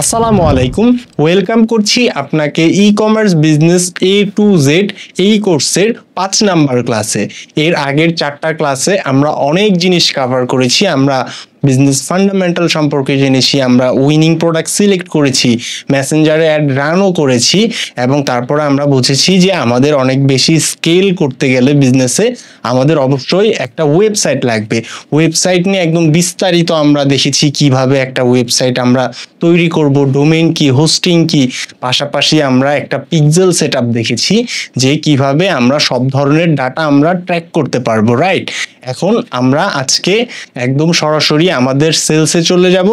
আসসালামু আলাইকুম, ওয়েলকাম করছি আপনাকে e commerce business A to Z এই কোর্সের 5 নাম্বার ক্লাসে। এর আগের 4টা ক্লাসে আমরা অনেক জিনিস কভার করেছি। আমরা বিজনেস ফান্ডামেন্টাল সম্পর্কে জেনেছি, আমরা উইনিং প্রোডাক্ট সিলেক্ট করেছি, মেসেঞ্জারে অ্যাড রানও করেছি এবং তারপরে আমরা বুঝেছি যে আমাদের অনেক বেশি স্কেল করতে গেলে বিজনেসে আমাদের অবশ্যই একটা ওয়েবসাইট লাগবে। ওয়েবসাইট নিয়ে একদম বিস্তারিত আমরা দেখেছি কিভাবে একটা ওয়েবসাইট আমরা তৈরি করব, ডোমেইন কি, হোস্টিং কি, পাশাপাশি আমরা একটা পিক্সেল সেটআপ দেখেছি যে কিভাবে আমরা সব ধরনের ডাটা আমরা ট্র্যাক করতে পারবো, রাইট? এখন আমরা আজকে একদম সরাসরি আমাদের সেলসে চলে যাব।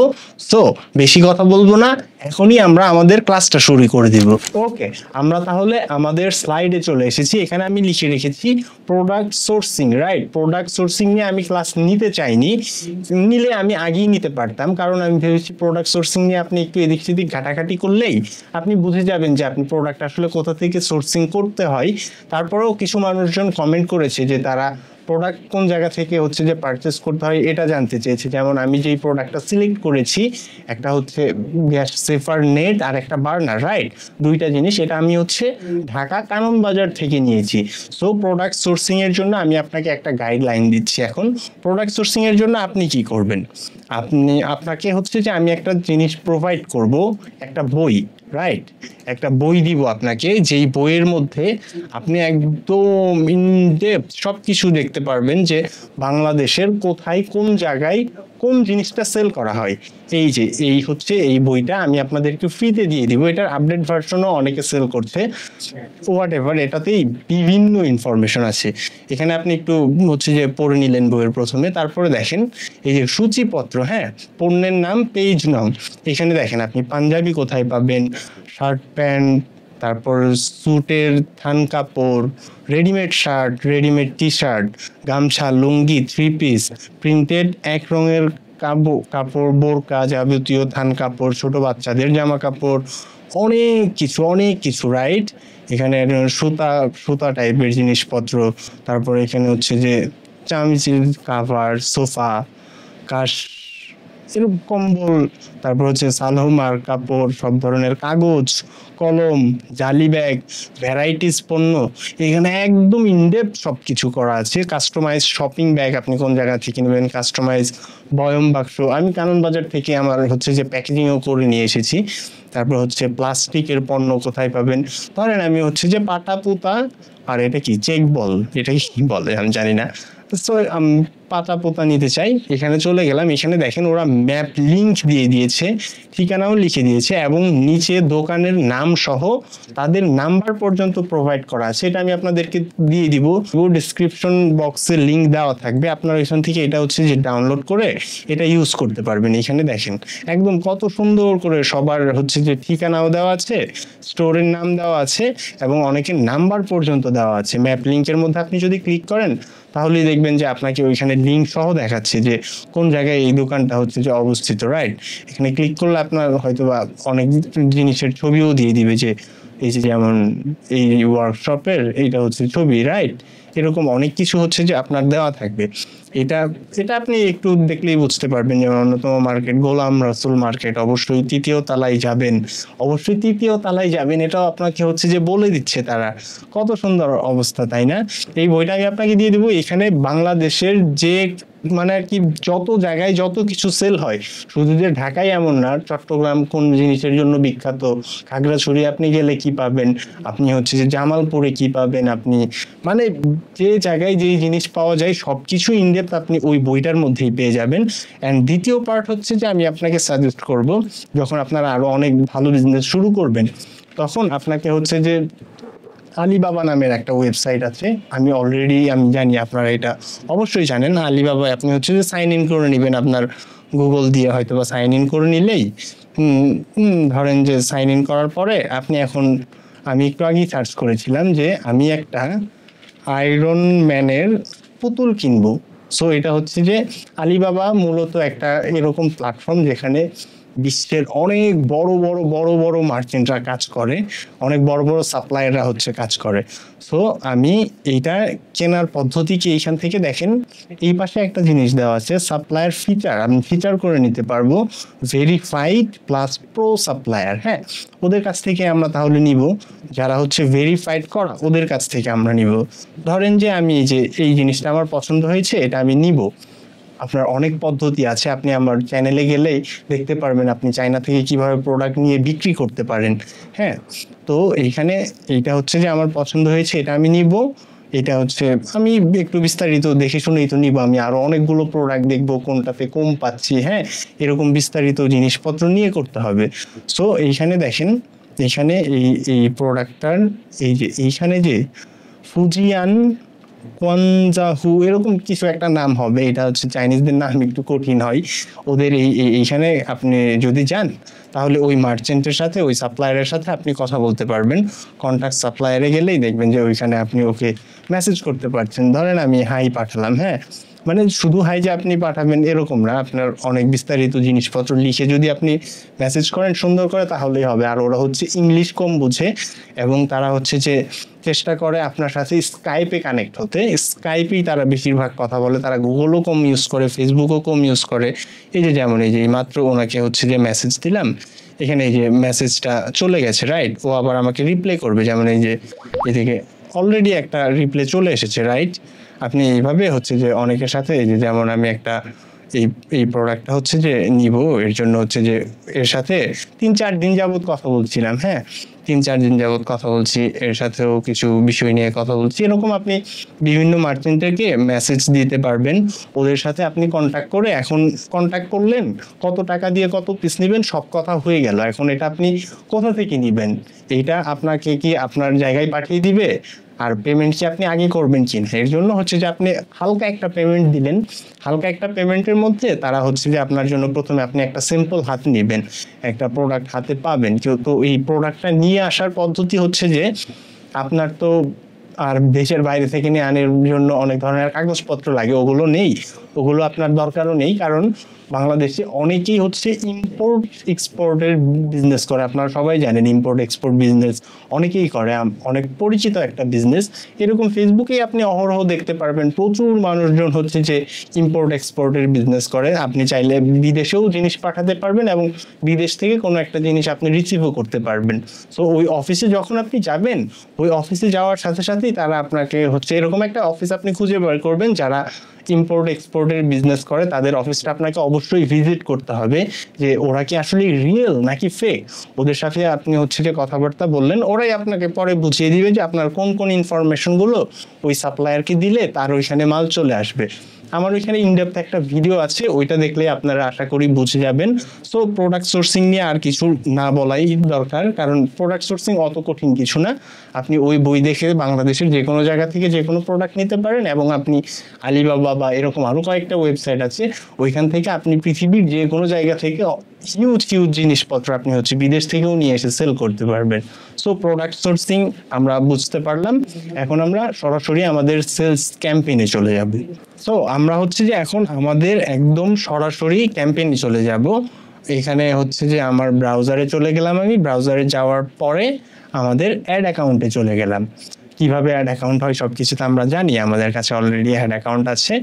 সো বেশি কথা বলবো না, এখনই আমরা আমাদের ক্লাসটা শুরু করে দিব। ওকে, আমরা তাহলে আমাদের স্লাইডে চলে এসেছি। এখানে আমি লিখে রেখেছি product sourcing, right? Product sourcing নিয়ে আমি ক্লাস নিতে চাইনি, নিলে আমি আগেই নিতে পারতাম, কারণ আমি ভেবেছি প্রোডাক্ট সোর্সিং নিয়ে আপনি একটু এদিক সেদিক ঘাটাঘাটি করলেই আপনি বুঝে যাবেন যে আপনি প্রোডাক্ট আসলে কোথা থেকে সোর্সিং করতে হয়। তারপরেও কিছু মানুষজন কমেন্ট করেছে যে তারা প্রোডাক্ট কোন জায়গা থেকে হচ্ছে যে পারচেস করতে হয় এটা জানতে চেয়েছে। যেমন আমি যেই প্রোডাক্টটা সিলেক্ট করেছি, একটা হচ্ছে গ্যাস সেফার নেট আর একটা বার্নার, রাইট? দুইটা জিনিস, এটা আমি হচ্ছে ঢাকা কানন বাজার থেকে নিয়েছি। সো প্রোডাক্ট সোর্সিং এর জন্য আমি আপনাকে একটা গাইডলাইন দিচ্ছি। এখন প্রোডাক্ট সোর্সিং এর জন্য আপনি কি করবেন? আপনাকে হচ্ছে যে আমি একটা জিনিস প্রোভাইড করব, একটা বই, রাইট? একটা বই দিব আপনাকে, যেই বইয়ের মধ্যে আপনি একদম ইনডেপথ সব কিছু দেখতে পারবেন যে বাংলাদেশের কোথায় কোন জায়গায় কোন জিনিসটা সেল করা হয়। এই যে এই হচ্ছে এই বইটা আমি আপনাদেরকে ফ্রিতে দিয়ে দিব। এটার আপডেট ভার্সনও অনেকে সেল করছে, হোয়াট এভার, এটাতেই বিভিন্ন ইনফরমেশন আছে। এখানে আপনি একটু হচ্ছে যে পড়ে নিলেন বইয়ের প্রথমে, তারপরে দেখেন এই যে সূচিপত্র, হ্যাঁ, পণ্যের নাম, পেজ নাম। এখানে দেখেন আপনি পাঞ্জাবি কোথায় পাবেন, শার্ট প্যান্ট, তারপর স্যুটের থান কাপড়, readymade shirt, readymade T shirt, গামছা, লুঙ্গি, থ্রি পিস, প্রিন্টেড এক রঙের কাপড়, বোরকা, যাবতীয় থান কাপড়, ছোট বাচ্চাদের জামা কাপড়, অনেক কিছু, রাইট? এখানে সুতা সুতা টাইপের জিনিসপত্র, তারপরে এখানে হচ্ছে যে চামিচের কাভার, সোফা, কাশ, এরকম কম্বল, তারপর হচ্ছে সালোমার কাপড়, সব ধরনের কাগজ, কলম, জালি ব্যাগ, ভ্যারাইটিস পণ্য। এখানে একদম ইনডেপথ সব কিছু করা আছে। কাস্টমাইজ শপিং ব্যাগ আপনি কোন জায়গা থেকে নেবেন, কাস্টমাইজ বয়ম বাক্স, আমি কানন বাজার থেকে আমার হচ্ছে যে প্যাকেজিংও করে নিয়ে এসেছি। তারপর হচ্ছে প্লাস্টিকের পণ্য কোথায় পাবেন, ধরেন আমি হচ্ছে যে পাটা পুতা, আর এটা কি চেক বল, এটা কি বলে আমি জানি না। সো পাতা পোতা নিতে চাই, এখানে চলে গেলাম। এখানে দেখেন ওরা ম্যাপ লিংক দিয়ে দিয়েছে, ঠিকানাও লিখে দিয়েছে এবং নিচে দোকানের নাম সহ তাদের নাম্বার পর্যন্ত প্রোভাইড করা আছে। এটা আমি আপনাদেরকে দিয়ে দিব, ডিসক্রিপশন বক্সে লিংক দেওয়া থাকবে, আপনারা এখান থেকে এটা হচ্ছে যে ডাউনলোড করে এটা ইউজ করতে পারবেন। এখানে দেখেন একদম কত সুন্দর করে সবার হচ্ছে যে ঠিকানাও দেওয়া আছে, স্টোরের নাম দেওয়া আছে এবং অনেকের নাম্বার পর্যন্ত দেওয়া আছে। ম্যাপ লিংকের মধ্যে আপনি যদি ক্লিক করেন তাহলেই দেখবেন যে আপনাকে ওইখানে লিঙ্ক সহ দেখাচ্ছে যে কোন জায়গায় এই দোকানটা হচ্ছে যে অবস্থিত, রাইট? এখানে ক্লিক করলে আপনার হয়তো বা অনেক জিনিসের ছবিও দিয়ে দিবে, যে এই যে যেমন এই ওয়ার্কশপের এইটা হচ্ছে ছবি, রাইট? এরকম অনেক কিছু হচ্ছে যে আপনার দেওয়া থাকবে। এটা এটা আপনি একটু দেখলেই বুঝতে পারবেন। যেমন অন্যতম মার্কেট গোলাম রসুল মার্কেট, অবশ্যই তৃতীয় তলায় যাবেন, অবশ্যই তৃতীয় তলায় যাবেন, এটাও আপনাকে হচ্ছে যে বলে দিচ্ছে তারা। কত সুন্দর অবস্থা, তাই না? এই বইটা আমি আপনাকে দিয়ে দেবো। এখানে বাংলাদেশের যে মানে আর কি যত জায়গায় যত কিছু সেল হয়, শুধু যে ঢাকায় এমন না, চট্টগ্রাম কোন জিনিসের জন্য বিখ্যাত, খাগড়াছড়ি আপনি গেলে কি পাবেন, আপনি হচ্ছে যে জামালপুরে কি পাবেন, আপনি মানে যে জায়গায় যেই জিনিস পাওয়া যায় সব কিছু ইনডেপথ আপনি ওই বইটার মধ্যেই পেয়ে যাবেন। অ্যান্ড দ্বিতীয় পার্ট হচ্ছে যে আমি আপনাকে সাজেস্ট করব, যখন আপনারা আরো অনেক ভালো বিজনেস শুরু করবেন তখন আপনাকে হচ্ছে যে আলিবাবা নামের একটা ওয়েবসাইট আছে। আমি জানি আপনারা এটা অবশ্যই জানেন। আলিবাবায় আপনি হচ্ছে যে সাইন ইন করে নেবেন, আপনার গুগল দিয়ে হয়তো বা সাইন ইন করে নিলেই ধরেন যে সাইন ইন করার পরে আপনি এখন, আমি একটু আগেই সার্চ করেছিলাম যে আমি একটা আয়রন ম্যানের পুতুল কিনবো। সো এটা হচ্ছে যে আলিবাবা মূলত একটা এরকম প্ল্যাটফর্ম যেখানে বিশ্বের অনেক বড় বড় বড় বড় মার্চেন্টরা কাজ করে, অনেক বড় বড় সাপ্লায়াররা হচ্ছে কাজ করে। সো আমি এইটা কেনার পদ্ধতি কি এইখান থেকে দেখেন, এই পাশে একটা জিনিস দেওয়া আছে সাপ্লায়ার ফিচার, আমি ফিচার করে নিতে পারবো ভেরিফাইড প্লাস প্রো সাপ্লায়ার। হ্যাঁ, ওদের কাছ থেকে আমরা তাহলে নিব, যারা হচ্ছে ভেরিফাইড করা ওদের কাছ থেকে আমরা নিব। ধরেন যে আমি এই জিনিসটা আমার পছন্দ হয়েছে, এটা আমি নিব। আপনার অনেক পদ্ধতি আছে, আপনি আমার চ্যানেলে গেলেই দেখতে পারবেন আপনি চায়না থেকে কিভাবে প্রোডাক্ট নিয়ে বিক্রি করতে পারেন। হ্যাঁ, তো এইখানে এইটা হচ্ছে যে আমার পছন্দ হয়েছে, এটা আমি নিব। এটা হচ্ছে আমি একটু বিস্তারিত দেখে শুনেই তো নিব, আমি আরো অনেকগুলো প্রোডাক্ট দেখবো কোনটাতে কম পাচ্ছি। হ্যাঁ, এরকম বিস্তারিত জিনিসপত্র নিয়ে করতে হবে। সো এইখানে দেখেন, এখানে এই প্রোডাক্টটার এইখানে যে ফুজিয়ান কোয়ানজাহু এরকম কিছু একটা নাম হবে, এটা হচ্ছে চাইনিজদের নাম একটু কঠিন হয় ওদের। এইখানে আপনি যদি যান তাহলে ওই মার্চেন্টের সাথে, ওই সাপ্লায়ারের সাথে আপনি কথা বলতে পারবেন। কন্ট্যাক্ট সাপ্লায়ারে গেলেই দেখবেন যে ওইখানে আপনি ওকে মেসেজ করতে পারছেন। ধরেন আমি হাই পাঠালাম, হ্যাঁ, মানে শুধু হাই যে আপনি পাঠাবেন এরকম না, আপনার অনেক বিস্তারিত জিনিসপত্র লিখে যদি আপনি মেসেজ করেন সুন্দর করে তাহলেই হবে। আর ওরা হচ্ছে ইংলিশ কম বুঝে এবং তারা হচ্ছে যে চেষ্টা করে আপনার সাথে স্কাইপে কানেক্ট হতে, স্কাইপেই তারা বেশিরভাগ কথা বলে। তারা গুগলও কম ইউজ করে, ফেসবুকও কম ইউজ করে। এই যে যেমন এই মাত্র ওনাকে হচ্ছে যে মেসেজ দিলাম, এখানে এই যে মেসেজটা চলে গেছে, রাইট, ও আবার আমাকে রিপ্লাই করবে। যেমন এই যে এদিকে অলরেডি একটা রিপ্লাই চলে এসেছে, রাইট। আপনি এইভাবে হচ্ছে যে অনেকের সাথে এই যে যেমন আমি একটা এই প্রোডাক্টটা হচ্ছে যে নিব, এর জন্য হচ্ছে যে এর সাথে 3-4 দিন যাবত কথা বলছিলাম। হ্যাঁ, 3-4 দিন যাবত কথা বলছি, এর সাথেও কিছু বিষয় নিয়ে কথা বলছি। এরকম আপনি বিভিন্ন মার্চেন্টকে মেসেজ দিতে পারবেন, ওদের সাথে আপনি কন্ট্যাক্ট করে, এখন কন্ট্যাক্ট করলেন কত টাকা দিয়ে কত পিস নেবেন সব কথা হয়ে গেল। এখন এটা আপনি কোথা থেকে নেবেন, এইটা আপনাকে কি আপনার জায়গায় পাঠিয়ে দিবে, আর পেমেন্ট কি আপনি আগে করবেন কিনা, এর জন্য হচ্ছে যে আপনি হালকা একটা পেমেন্ট দিলেন। হালকা একটা পেমেন্টের মধ্যে তারা হচ্ছে যে আপনার জন্য প্রথমে আপনি একটা সিম্পল হাত নেবেন, একটা প্রোডাক্ট হাতে পাবেন। তো এই প্রোডাক্টটা নিয়ে আসার পদ্ধতি হচ্ছে যে আপনার তো আর দেশের বাইরে থেকে নিয়ে আনার জন্য অনেক ধরনের কাগজপত্র লাগে, ওগুলো নেই, ওগুলো আপনার দরকারও নেই। কারণ বাংলাদেশে অনেকেই হচ্ছে ইম্পোর্ট এক্সপোর্টের বিজনেস করে, আপনারা সবাই জানেন ইম্পোর্ট এক্সপোর্ট বিজনেস অনেকেই করে, অনেক পরিচিত একটা বিজনেস। এরকম ফেসবুকেই আপনি অহরহ দেখতে পারবেন প্রচুর মানুষজন হচ্ছে যে ইম্পোর্ট এক্সপোর্টের বিজনেস করে। আপনি চাইলে বিদেশেও জিনিস পাঠাতে পারবেন এবং বিদেশ থেকে কোনো একটা জিনিস আপনি রিসিভও করতে পারবেন। সো ওই অফিসে যখন আপনি যাবেন, ওই অফিসে যাওয়ার সাথে সাথেই তারা আপনাকে হচ্ছে এরকম একটা অফিস আপনি খুঁজে বের করবেন যারা ইম্পোর্ট এক্সপোর্টের বিজনেস করে, তাদের অফিসটা আপনাকে অবশ্যই ভিজিট করতে হবে যে ওরা কি আসলে রিয়েল নাকি ফেক। ওদের সাথে আপনি হচ্ছে যে কথাবার্তা বললেন, ওরাই আপনাকে পরে বুঝিয়ে দিবে যে আপনার কোন কোন ইনফরমেশনগুলো ওই সাপ্লায়ারকে দিলে তার ওইখানে মাল চলে আসবে। আমার ওইখানে ইনডেপথ একটা ভিডিও আছে, ওইটা দেখলে আপনারা আশা করি বুঝে যাবেন। সো প্রোডাক্ট সোর্সিং নিয়ে আর কিছু না বলাই দরকার, কারণ প্রোডাক্ট সোর্সিং অত কঠিন কিছু না। আপনি ওই বই দেখে বাংলাদেশের যে কোনো জায়গা থেকে যে কোনো প্রোডাক্ট নিতে পারেন, এবং আপনি আলিবাবা বা এরকম আরও কয়েকটা ওয়েবসাইট আছে, ওইখান থেকে আপনি পৃথিবীর যে কোনো জায়গা থেকে হিউজ হিউজ জিনিসপত্র আপনি হচ্ছে বিদেশ থেকেও নিয়ে এসে সেল করতে পারবেন। সো প্রোডাক্ট সোর্সিং আমরা বুঝতে পারলাম, এখন আমরা সরাসরি আমাদের সেলস ক্যাম্পেইনে চলে যাব। সো আমরা হচ্ছে যে এখন আমাদের একদম সরাসরি ক্যাম্পেইনে চলে যাব। এখানে হচ্ছে যে আমার ব্রাউজারে চলে গেলাম, আমি ব্রাউজারে যাওয়ার পরে আমাদের অ্যাড অ্যাকাউন্টে চলে গেলাম। কিভাবে অ্যাড অ্যাকাউন্ট হয় সব কিছু তো আমরা জানি, আমাদের কাছে অলরেডি অ্যাড অ্যাকাউন্ট আছে।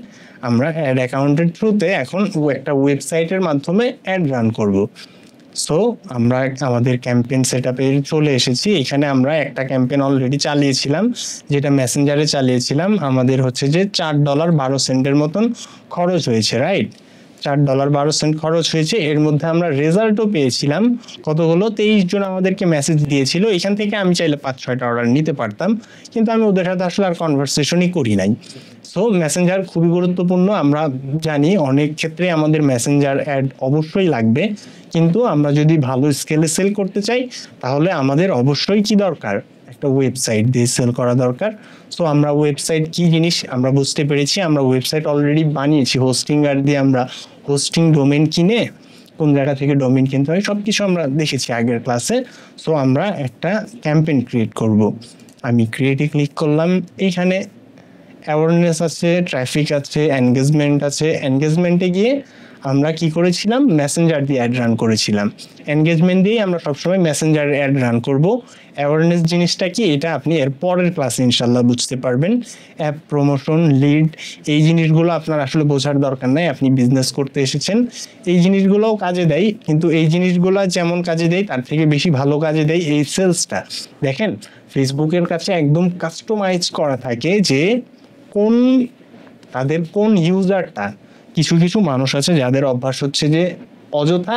আমরা অ্যাড অ্যাকাউন্টের থ্রুতে এখন একটা ওয়েবসাইটের মাধ্যমে অ্যাড রান করব। সো আমরা আমাদের ক্যাম্পেইন সেটআপে চলে এসেছি। এখানে আমরা একটা ক্যাম্পেইন অলরেডি চালিয়েছিলাম, যেটা মেসেঞ্জারে চালিয়েছিলাম। আমাদের হচ্ছে যে $4.12 মতন খরচ হয়েছে, রাইট। $4.12 খরচ হয়েছে। এর মধ্যে আমরা রেজাল্টও পেয়েছিলাম কতগুলো, 23 জন আমাদেরকে মেসেজ দিয়েছিল। এখান থেকে আমি চাইলে 5-6টা অর্ডার নিতে পারতাম, কিন্তু আমি ওদের সাথে আসলে আর কনভারসেশনই করি নাই। সো মেসেঞ্জার খুবই গুরুত্বপূর্ণ, আমরা জানি অনেক ক্ষেত্রে আমাদের মেসেঞ্জার অ্যাড অবশ্যই লাগবে, কিন্তু আমরা যদি ভালো স্কেলে সেল করতে চাই তাহলে আমাদের অবশ্যই কি দরকার, একটা ওয়েবসাইট দিয়ে সেল করা দরকার। সো আমরা ওয়েবসাইট কি জিনিস আমরা বুঝতে পেরেছি, আমরা ওয়েবসাইট অলরেডি বানিয়েছি। হোস্টিংয়ার দিয়ে আমরা হোস্টিং ডোমেন কিনে কোন জায়গা থেকে ডোমেন কিনতে হয় সব কিছু আমরা দেখেছি আগের ক্লাসে। সো আমরা একটা ক্যাম্পেইন ক্রিয়েট করব। আমি ক্রিয়েটে ক্লিক করলাম, এইখানে অ্যাওয়ারনেস আছে, ট্রাফিক আছে, এনগেজমেন্ট আছে। এনগেজমেন্টে গিয়ে আমরা কি করেছিলাম, মেসেঞ্জার দিয়ে অ্যাড রান করেছিলাম। এনগেজমেন্ট দিয়ে আমরা সবসময় মেসেঞ্জারে অ্যাড রান করব। অ্যাওয়ারনেস জিনিসটা কি, এটা আপনি এর পরের ক্লাসে ইনশাল্লাহ বুঝতে পারবেন। অ্যাপ প্রমোশন, লিড, এই জিনিসগুলো আপনার আসলে বোঝার দরকার নাই, আপনি বিজনেস করতে এসেছেন। এই জিনিসগুলোও কাজে দেয়, কিন্তু এই জিনিসগুলো যেমন কাজে দেয় তার থেকে বেশি ভালো কাজে দেয় এই সেলসটা। দেখেন ফেসবুকের কাছে একদম কাস্টমাইজ করা থাকে যে কোন তাদের কোন ইউজারটা। কিছু কিছু মানুষ আছে যাদের অভ্যাস হচ্ছে যে অযথা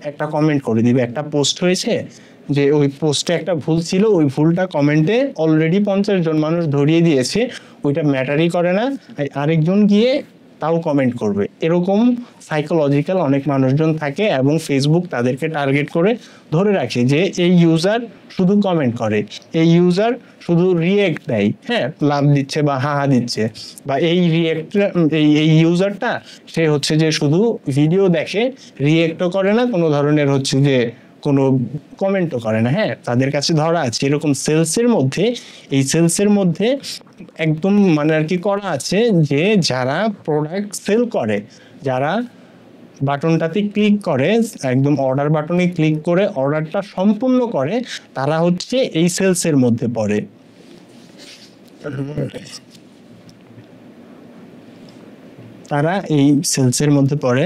একটা কমেন্ট করে দিবে, একটা পোস্ট হয়েছে যে ওই পোস্টে একটা ভুল ছিল, ওই ভুলটা কমেন্টে অলরেডি 50 জন মানুষ ধরিয়ে দিয়েছে, ওইটা ম্যাটারই করে না, আরেকজন গিয়ে তাও কমেন্ট করবে। এরকম সাইকোলজিক্যাল অনেক মানুষজন থাকে এবং ফেসবুক তাদেরকে টার্গেট করে ধরে রাখে যে এই ইউজার শুধু কমেন্ট করে, এই ইউজার শুধু রিয়েক্ট দেয়, হ্যাঁ লাভ দিচ্ছে বা হাহা দিচ্ছে, বা এই রিয়েক্ট এই ইউজারটা সে হচ্ছে যে শুধু ভিডিও দেখে, রিয়েক্টও করে না, কোনো ধরনের হচ্ছে যে কোনো কমেন্টও করে না। হ্যাঁ তাদের কাছে ধরা আছে। এরকম সেলসের মধ্যে, এই সেলসের মধ্যে একদম মানে আর কি করা আছে যে যারা প্রোডাক্ট সেল করে, যারা বাটনটাতে ক্লিক করে, একদম অর্ডার বাটনে ক্লিক করে অর্ডারটা সম্পূর্ণ করে, তারা হচ্ছে এই সেলসের মধ্যে পড়ে। তারা এই সেলসের মধ্যে পড়ে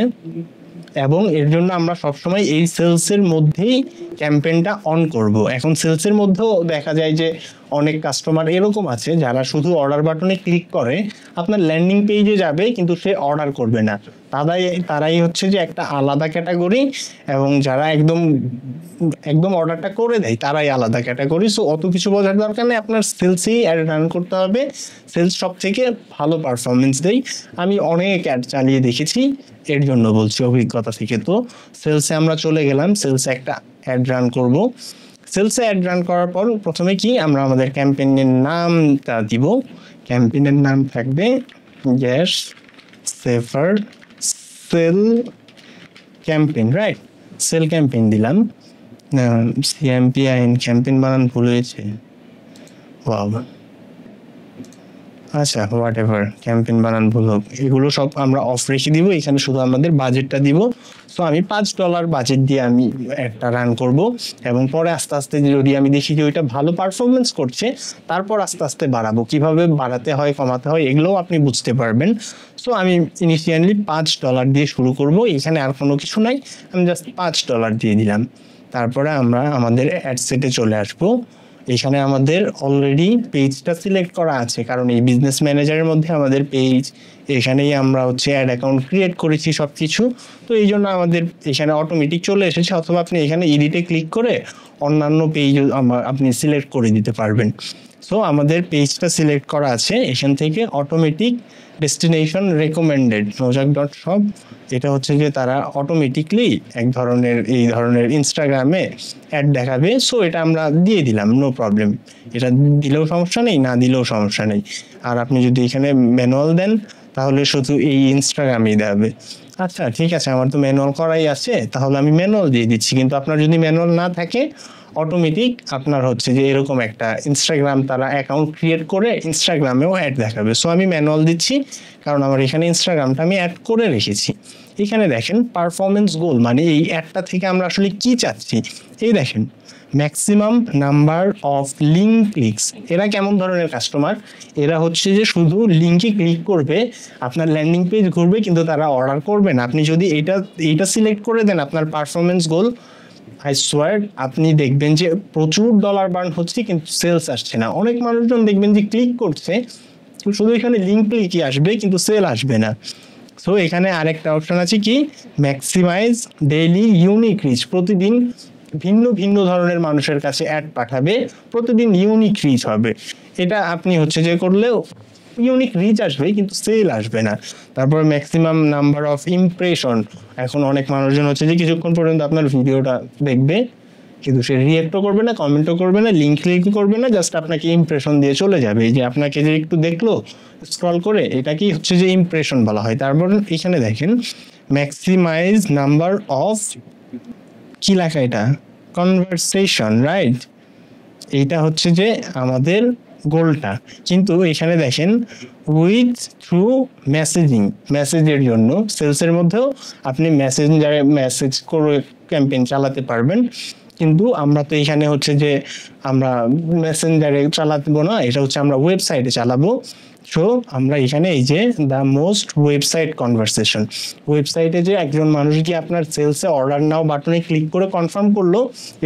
এবং এর জন্য আমরা সবসময় এই সেলসের মধ্যেই ক্যাম্পেইনটা অন করব। এখন সেলসের মধ্যেও দেখা যায় যে অনেক কাস্টমার এরকম আছে যারা শুধু অর্ডার বাটনে ক্লিক করে, আপনার ল্যান্ডিং পেজে যাবে কিন্তু সে অর্ডার করবে না। তারাই হচ্ছে যে একটা আলাদা ক্যাটাগরি, এবং যারা একদম একদম অর্ডারটা করে দেয় তারাই আলাদা ক্যাটাগরি। সো অত কিছু বোঝার দরকার নেই, আপনার সেলসেই অ্যাড রান করতে হবে। সেলস সব থেকে ভালো পারফরমেন্স দেয়, আমি অনেক অ্যাড চালিয়ে দেখেছি, এর জন্য বলছি অভিজ্ঞতা থেকে। তো সেলসে আমরা চলে গেলাম, সেলসে একটা অ্যাড রান করব। সেলসে অ্যাড রান করার পর প্রথমে কি আমরা আমাদের ক্যাম্পেইনের নামটা দিব। ক্যাম্পেইনের নাম থাকবে gas saver sale campaign, right? Sale campaign দিলাম। সিএমপিআইএন ক্যাম্পেইন বানান ভুল হয়েছে, ওয়াও, আচ্ছা হোয়াট এভার, ক্যাম্পেইন বানান ভুল হোক, এগুলো সব আমরা অফ রেখে দিব। এখানে শুধু আমাদের বাজেটটা দিব। সো আমি $5 বাজেট দিয়ে আমি একটা রান করব, এবং পরে আস্তে আস্তে যদি আমি দেখি যে ওইটা ভালো পারফরমেন্স করছে, তারপর আস্তে আস্তে বাড়াবো। কিভাবে বাড়াতে হয় কমাতে হয় এগুলোও আপনি বুঝতে পারবেন। সো আমি ইনিশিয়ালি $5 দিয়ে শুরু করব, এখানে আর কোনো কিছু নাই, আমি জাস্ট $5 দিয়ে দিলাম। তারপরে আমরা আমাদের অ্যাড সেটে চলে আসবো। এখানে আমাদের অলরেডি পেজটা সিলেক্ট করা আছে, কারণ এই বিজনেস ম্যানেজারের মধ্যে আমাদের পেজ, এখানেই আমরা হচ্ছে অ্যাড অ্যাকাউন্ট ক্রিয়েট করেছি সব কিছু। তো এই জন্য আমাদের এখানে অটোমেটিক চলে এসেছে, অথবা আপনি এখানে এডিটে ক্লিক করে অন্যান্য পেজ আপনি সিলেক্ট করে দিতে পারবেন। সো আমাদের পেজটা সিলেক্ট করা আছে, এখান থেকে অটোমেটিক ডেস্টিনেশন রেকমেন্ডেড mojak.shop, এটা হচ্ছে যে তারা অটোমেটিকলি এক ধরনের এই ধরনের ইনস্টাগ্রামে অ্যাড দেখাবে। সো এটা আমরা দিয়ে দিলাম, নো প্রবলেম, এটা দিলেও সমস্যা নেই, না দিলেও সমস্যা নেই। আর আপনি যদি এখানে ম্যানুয়াল দেন তাহলে শুধু এই ইনস্টাগ্রামেই দেবে। আচ্ছা ঠিক আছে, আমার তো ম্যানুয়াল করাই আছে, তাহলে আমি ম্যানুয়াল দিয়ে দিচ্ছি। কিন্তু আপনার যদি ম্যানুয়াল না থাকে, অটোমেটিক আপনার হচ্ছে যে এরকম একটা ইনস্টাগ্রাম তারা অ্যাকাউন্ট ক্রিয়েট করে ইনস্টাগ্রামেও অ্যাড দেখাবে। সো আমি ম্যানুয়াল দিচ্ছি, কারণ আমার এখানে ইনস্টাগ্রামটা আমি অ্যাড করে রেখেছি। এখানে দেখেন পারফরমেন্স গোল, মানে এই অ্যাডটা থেকে আমরা আসলে কি চাচ্ছি। এই দেখেন maximum number of link clicks. এরা কেমন ধরনের কাস্টমার? এরা হচ্ছে যে শুধু লিঙ্কে ক্লিক করবে, আপনার ল্যান্ডিং পেজ ঘুরবে, কিন্তু তারা অর্ডার করবে না। আপনি যদি এইটা সিলেক্ট করে দেন আপনার পারফরমেন্স গোল, আই সোয়ার আপনি দেখবেন যে প্রচুর ডলার বার্ন হচ্ছে কিন্তু সেলস আসছে না। অনেক মানুষজন দেখবেন যে ক্লিক করছে, শুধু এখানে লিঙ্ক ক্লিকই আসবে কিন্তু সেল আসবে না। সো এখানে আরেকটা অপশন আছে কি, ম্যাক্সিমাইজ ডেইলি ইউনিক রিচ। প্রতিদিন ভিন্ন ভিন্ন ধরনের মানুষের কাছে অ্যাড পাঠাবে, প্রতিদিন ইউনিক রিচ হবে। এটা আপনি হচ্ছে যে করলেও ইউনিক রিচ আসবে কিন্তু সেল আসবে না। তারপর ম্যাক্সিমাম নাম্বার অফ ইমপ্রেশন। এখন অনেক মানুষজন হচ্ছে যে কিছুক্ষণ পর্যন্ত আপনার ভিডিওটা দেখবে, কিন্তু সে রিয়েক্টও করবে না, কমেন্টও করবে না, লিঙ্ক ক্লিকও করবে না, জাস্ট আপনাকে ইমপ্রেশন দিয়ে চলে যাবে। এই যে আপনাকে যে একটু দেখলো স্ক্রল করে, এটাকেই হচ্ছে যে ইমপ্রেশন বলা হয়। তারপর এখানে দেখেন ম্যাক্সিমাইজ নাম্বার অফ, কি লেখা এটা, কনভারসেশন, রাইট? এইটা হচ্ছে যে আমাদের গোলটা, কিন্তু এখানে দেখেন উইথ থ্রু মেসেজের জন্য সেলসের মধ্যেও আপনি মেসেঞ্জারে মেসেজ করে ক্যাম্পেইন চালাতে পারবেন। কিন্তু আমরা তো এখানে হচ্ছে যে আমরা মেসেঞ্জারে চালাবো না, এটা হচ্ছে আমরা ওয়েবসাইটে চালাবো। সো আমরা এখানে এই যে দ্য মোস্ট ওয়েবসাইট কনভারসেশন, ওয়েবসাইটে যে একজন মানুষ কি আপনার সেলসে অর্ডার নাও বাটনে ক্লিক করে কনফার্ম করলো,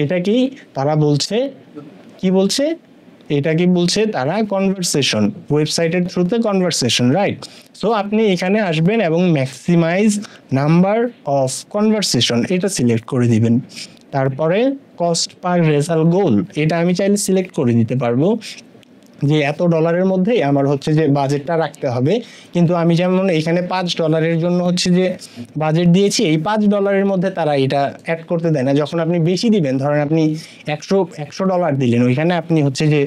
এটা কি তারা বলছে, কি বলছে, এটা কি বলছে তারা কনভারসেশন, ওয়েবসাইটের থ্রুতে কনভারসেশন, রাইট? সো আপনি এখানে আসবেন এবং ম্যাক্সিমাইজ নাম্বার অফ কনভারসেশন এটা সিলেক্ট করে দিবেন। তারপরে কস্ট পার রেজাল্ট গোল, এটা আমি চাইলে সিলেক্ট করে দিতে পারবো যে এত ডলারের মধ্যেই আমার হচ্ছে যে বাজেটটা রাখতে হবে। কিন্তু আমি যেমন এখানে $5 জন্য হচ্ছে যে বাজেট দিয়েছি, এই $5 মধ্যে তারা এটা অ্যাড করতে দেয় না। যখন আপনি বেশি দিবেন, ধরেন আপনি $100 দিলেন, ওইখানে আপনি হচ্ছে যে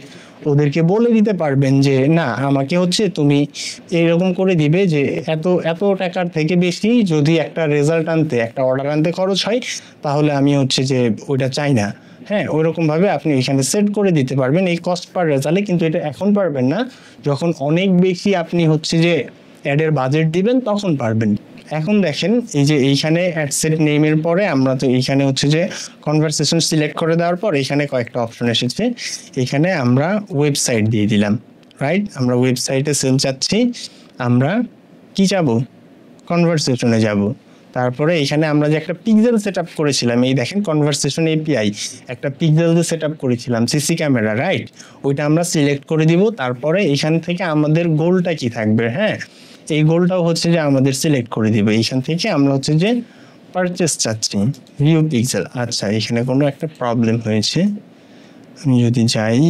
ওদেরকে বলে দিতে পারবেন যে না, আমাকে হচ্ছে তুমি এরকম করে দিবে যে এত এত টাকার থেকে বেশি যদি একটা রেজাল্ট আনতে, একটা অর্ডার আনতে খরচ হয়, তাহলে আমি হচ্ছে যে ওইটা চাই না। হ্যাঁ, ওইরকম ভাবে আপনি এখানে সেট করে দিতে পারবেন এই কস্ট পার রেজাল্টে। কিন্তু এটা এখন পারবেন না, যখন অনেক বেশি আপনি হচ্ছে যে অ্যাডের বাজেট দিবেন তখন পারবেন। এখন দেখেন এই যে এইখানে অ্যাড সেট নেমের পরে আমরা তো এইখানে হচ্ছে যে কনভারসেশন সিলেক্ট করে দেওয়ার পর এখানে কয়েকটা অপশন এসেছে, এখানে আমরা ওয়েবসাইট দিয়ে দিলাম, রাইট? আমরা ওয়েবসাইটে সেল চাচ্ছি, আমরা কি যাব, কনভারসেশনে যাব। তারপরে এখানে আমরা যে একটা পিক্সেল সেট আপ করেছিলাম, এই দেখেন কনভারসেশন এপিআই, একটা পিক্সেল যে সেট আপ করেছিলাম সিসি ক্যামেরা, রাইট? ওইটা আমরা সিলেক্ট করে দিব। তারপরে এখান থেকে আমাদের গোলটা কি থাকবে, হ্যাঁ, এই গোলটাও হচ্ছে যে আমাদের সিলেক্ট করে দিব। এইখান থেকে আমরা হচ্ছে যে পারচেস চাচ্ছি, ভিউ পিক্সেল। আচ্ছা, এখানে কোনো একটা প্রবলেম হয়েছে, আমি যদি যাই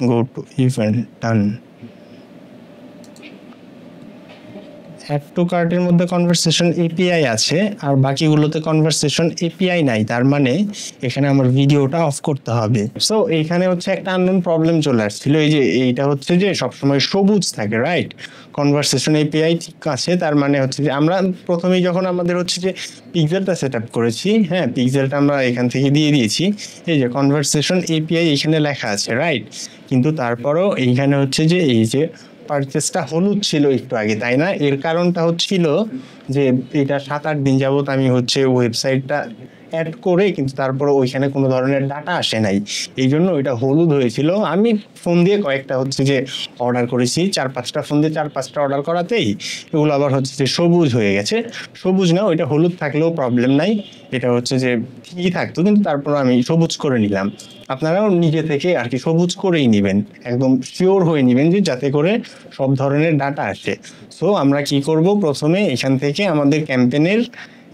go to event done, add to কার্টের মধ্যে কনভারসেশন এপিআই আছে আর বাকিগুলোতে কনভারসেশন এপিআই নাই, তার মানে এখানে আমার ভিডিওটা অফ করতে হবে। সো এইখানে হচ্ছে একটা আননোন প্রবলেম চলে আসছিল, এই যে এইটা হচ্ছে যে সবসময় সবুজ থাকে, রাইট? কনভারসেশন এপিআই ঠিক আছে, তার মানে হচ্ছে যে আমরা প্রথমেই যখন আমাদের হচ্ছে যে পিক্সেলটা সেট আপ করেছি, হ্যাঁ, পিক্সেলটা আমরা এখান থেকে দিয়ে দিয়েছি, এই যে কনভারসেশন এপিআই এখানে লেখা আছে, রাইট? কিন্তু তারপরও এইখানে হচ্ছে যে এই যে পারচেসটা হলুদ ছিল একটু আগে, তাই না? এর কারণটা হচ্ছিল যে এটা 7-8 দিন যাবত আমি হচ্ছে ওয়েবসাইটটা অ্যাড করে, কিন্তু তারপরে ওইখানে কোনো ধরনের ডাটা আসে নাই, এই জন্য ওইটা হলুদ হয়েছিল। আমি ফোন দিয়ে কয়েকটা হচ্ছে যে অর্ডার করেছি, 4-5টা ফোন দিয়ে 4-5টা অর্ডার করাতেই এগুলো আবার হচ্ছে যে সবুজ হয়ে গেছে। সবুজ না, ওইটা হলুদ থাকলেও প্রবলেম নাই, এটা হচ্ছে যে ঠিকই থাকতো, কিন্তু তারপর আমি সবুজ করে নিলাম। আপনারাও নিজে থেকে আর কি সবুজ করেই নেবেন, একদম শিওর হয়ে নেবেন যে যাতে করে সব ধরনের ডাটা আসে। সো আমরা কি করব, প্রথমে এখান থেকে আমাদের ক্যাম্পেইনের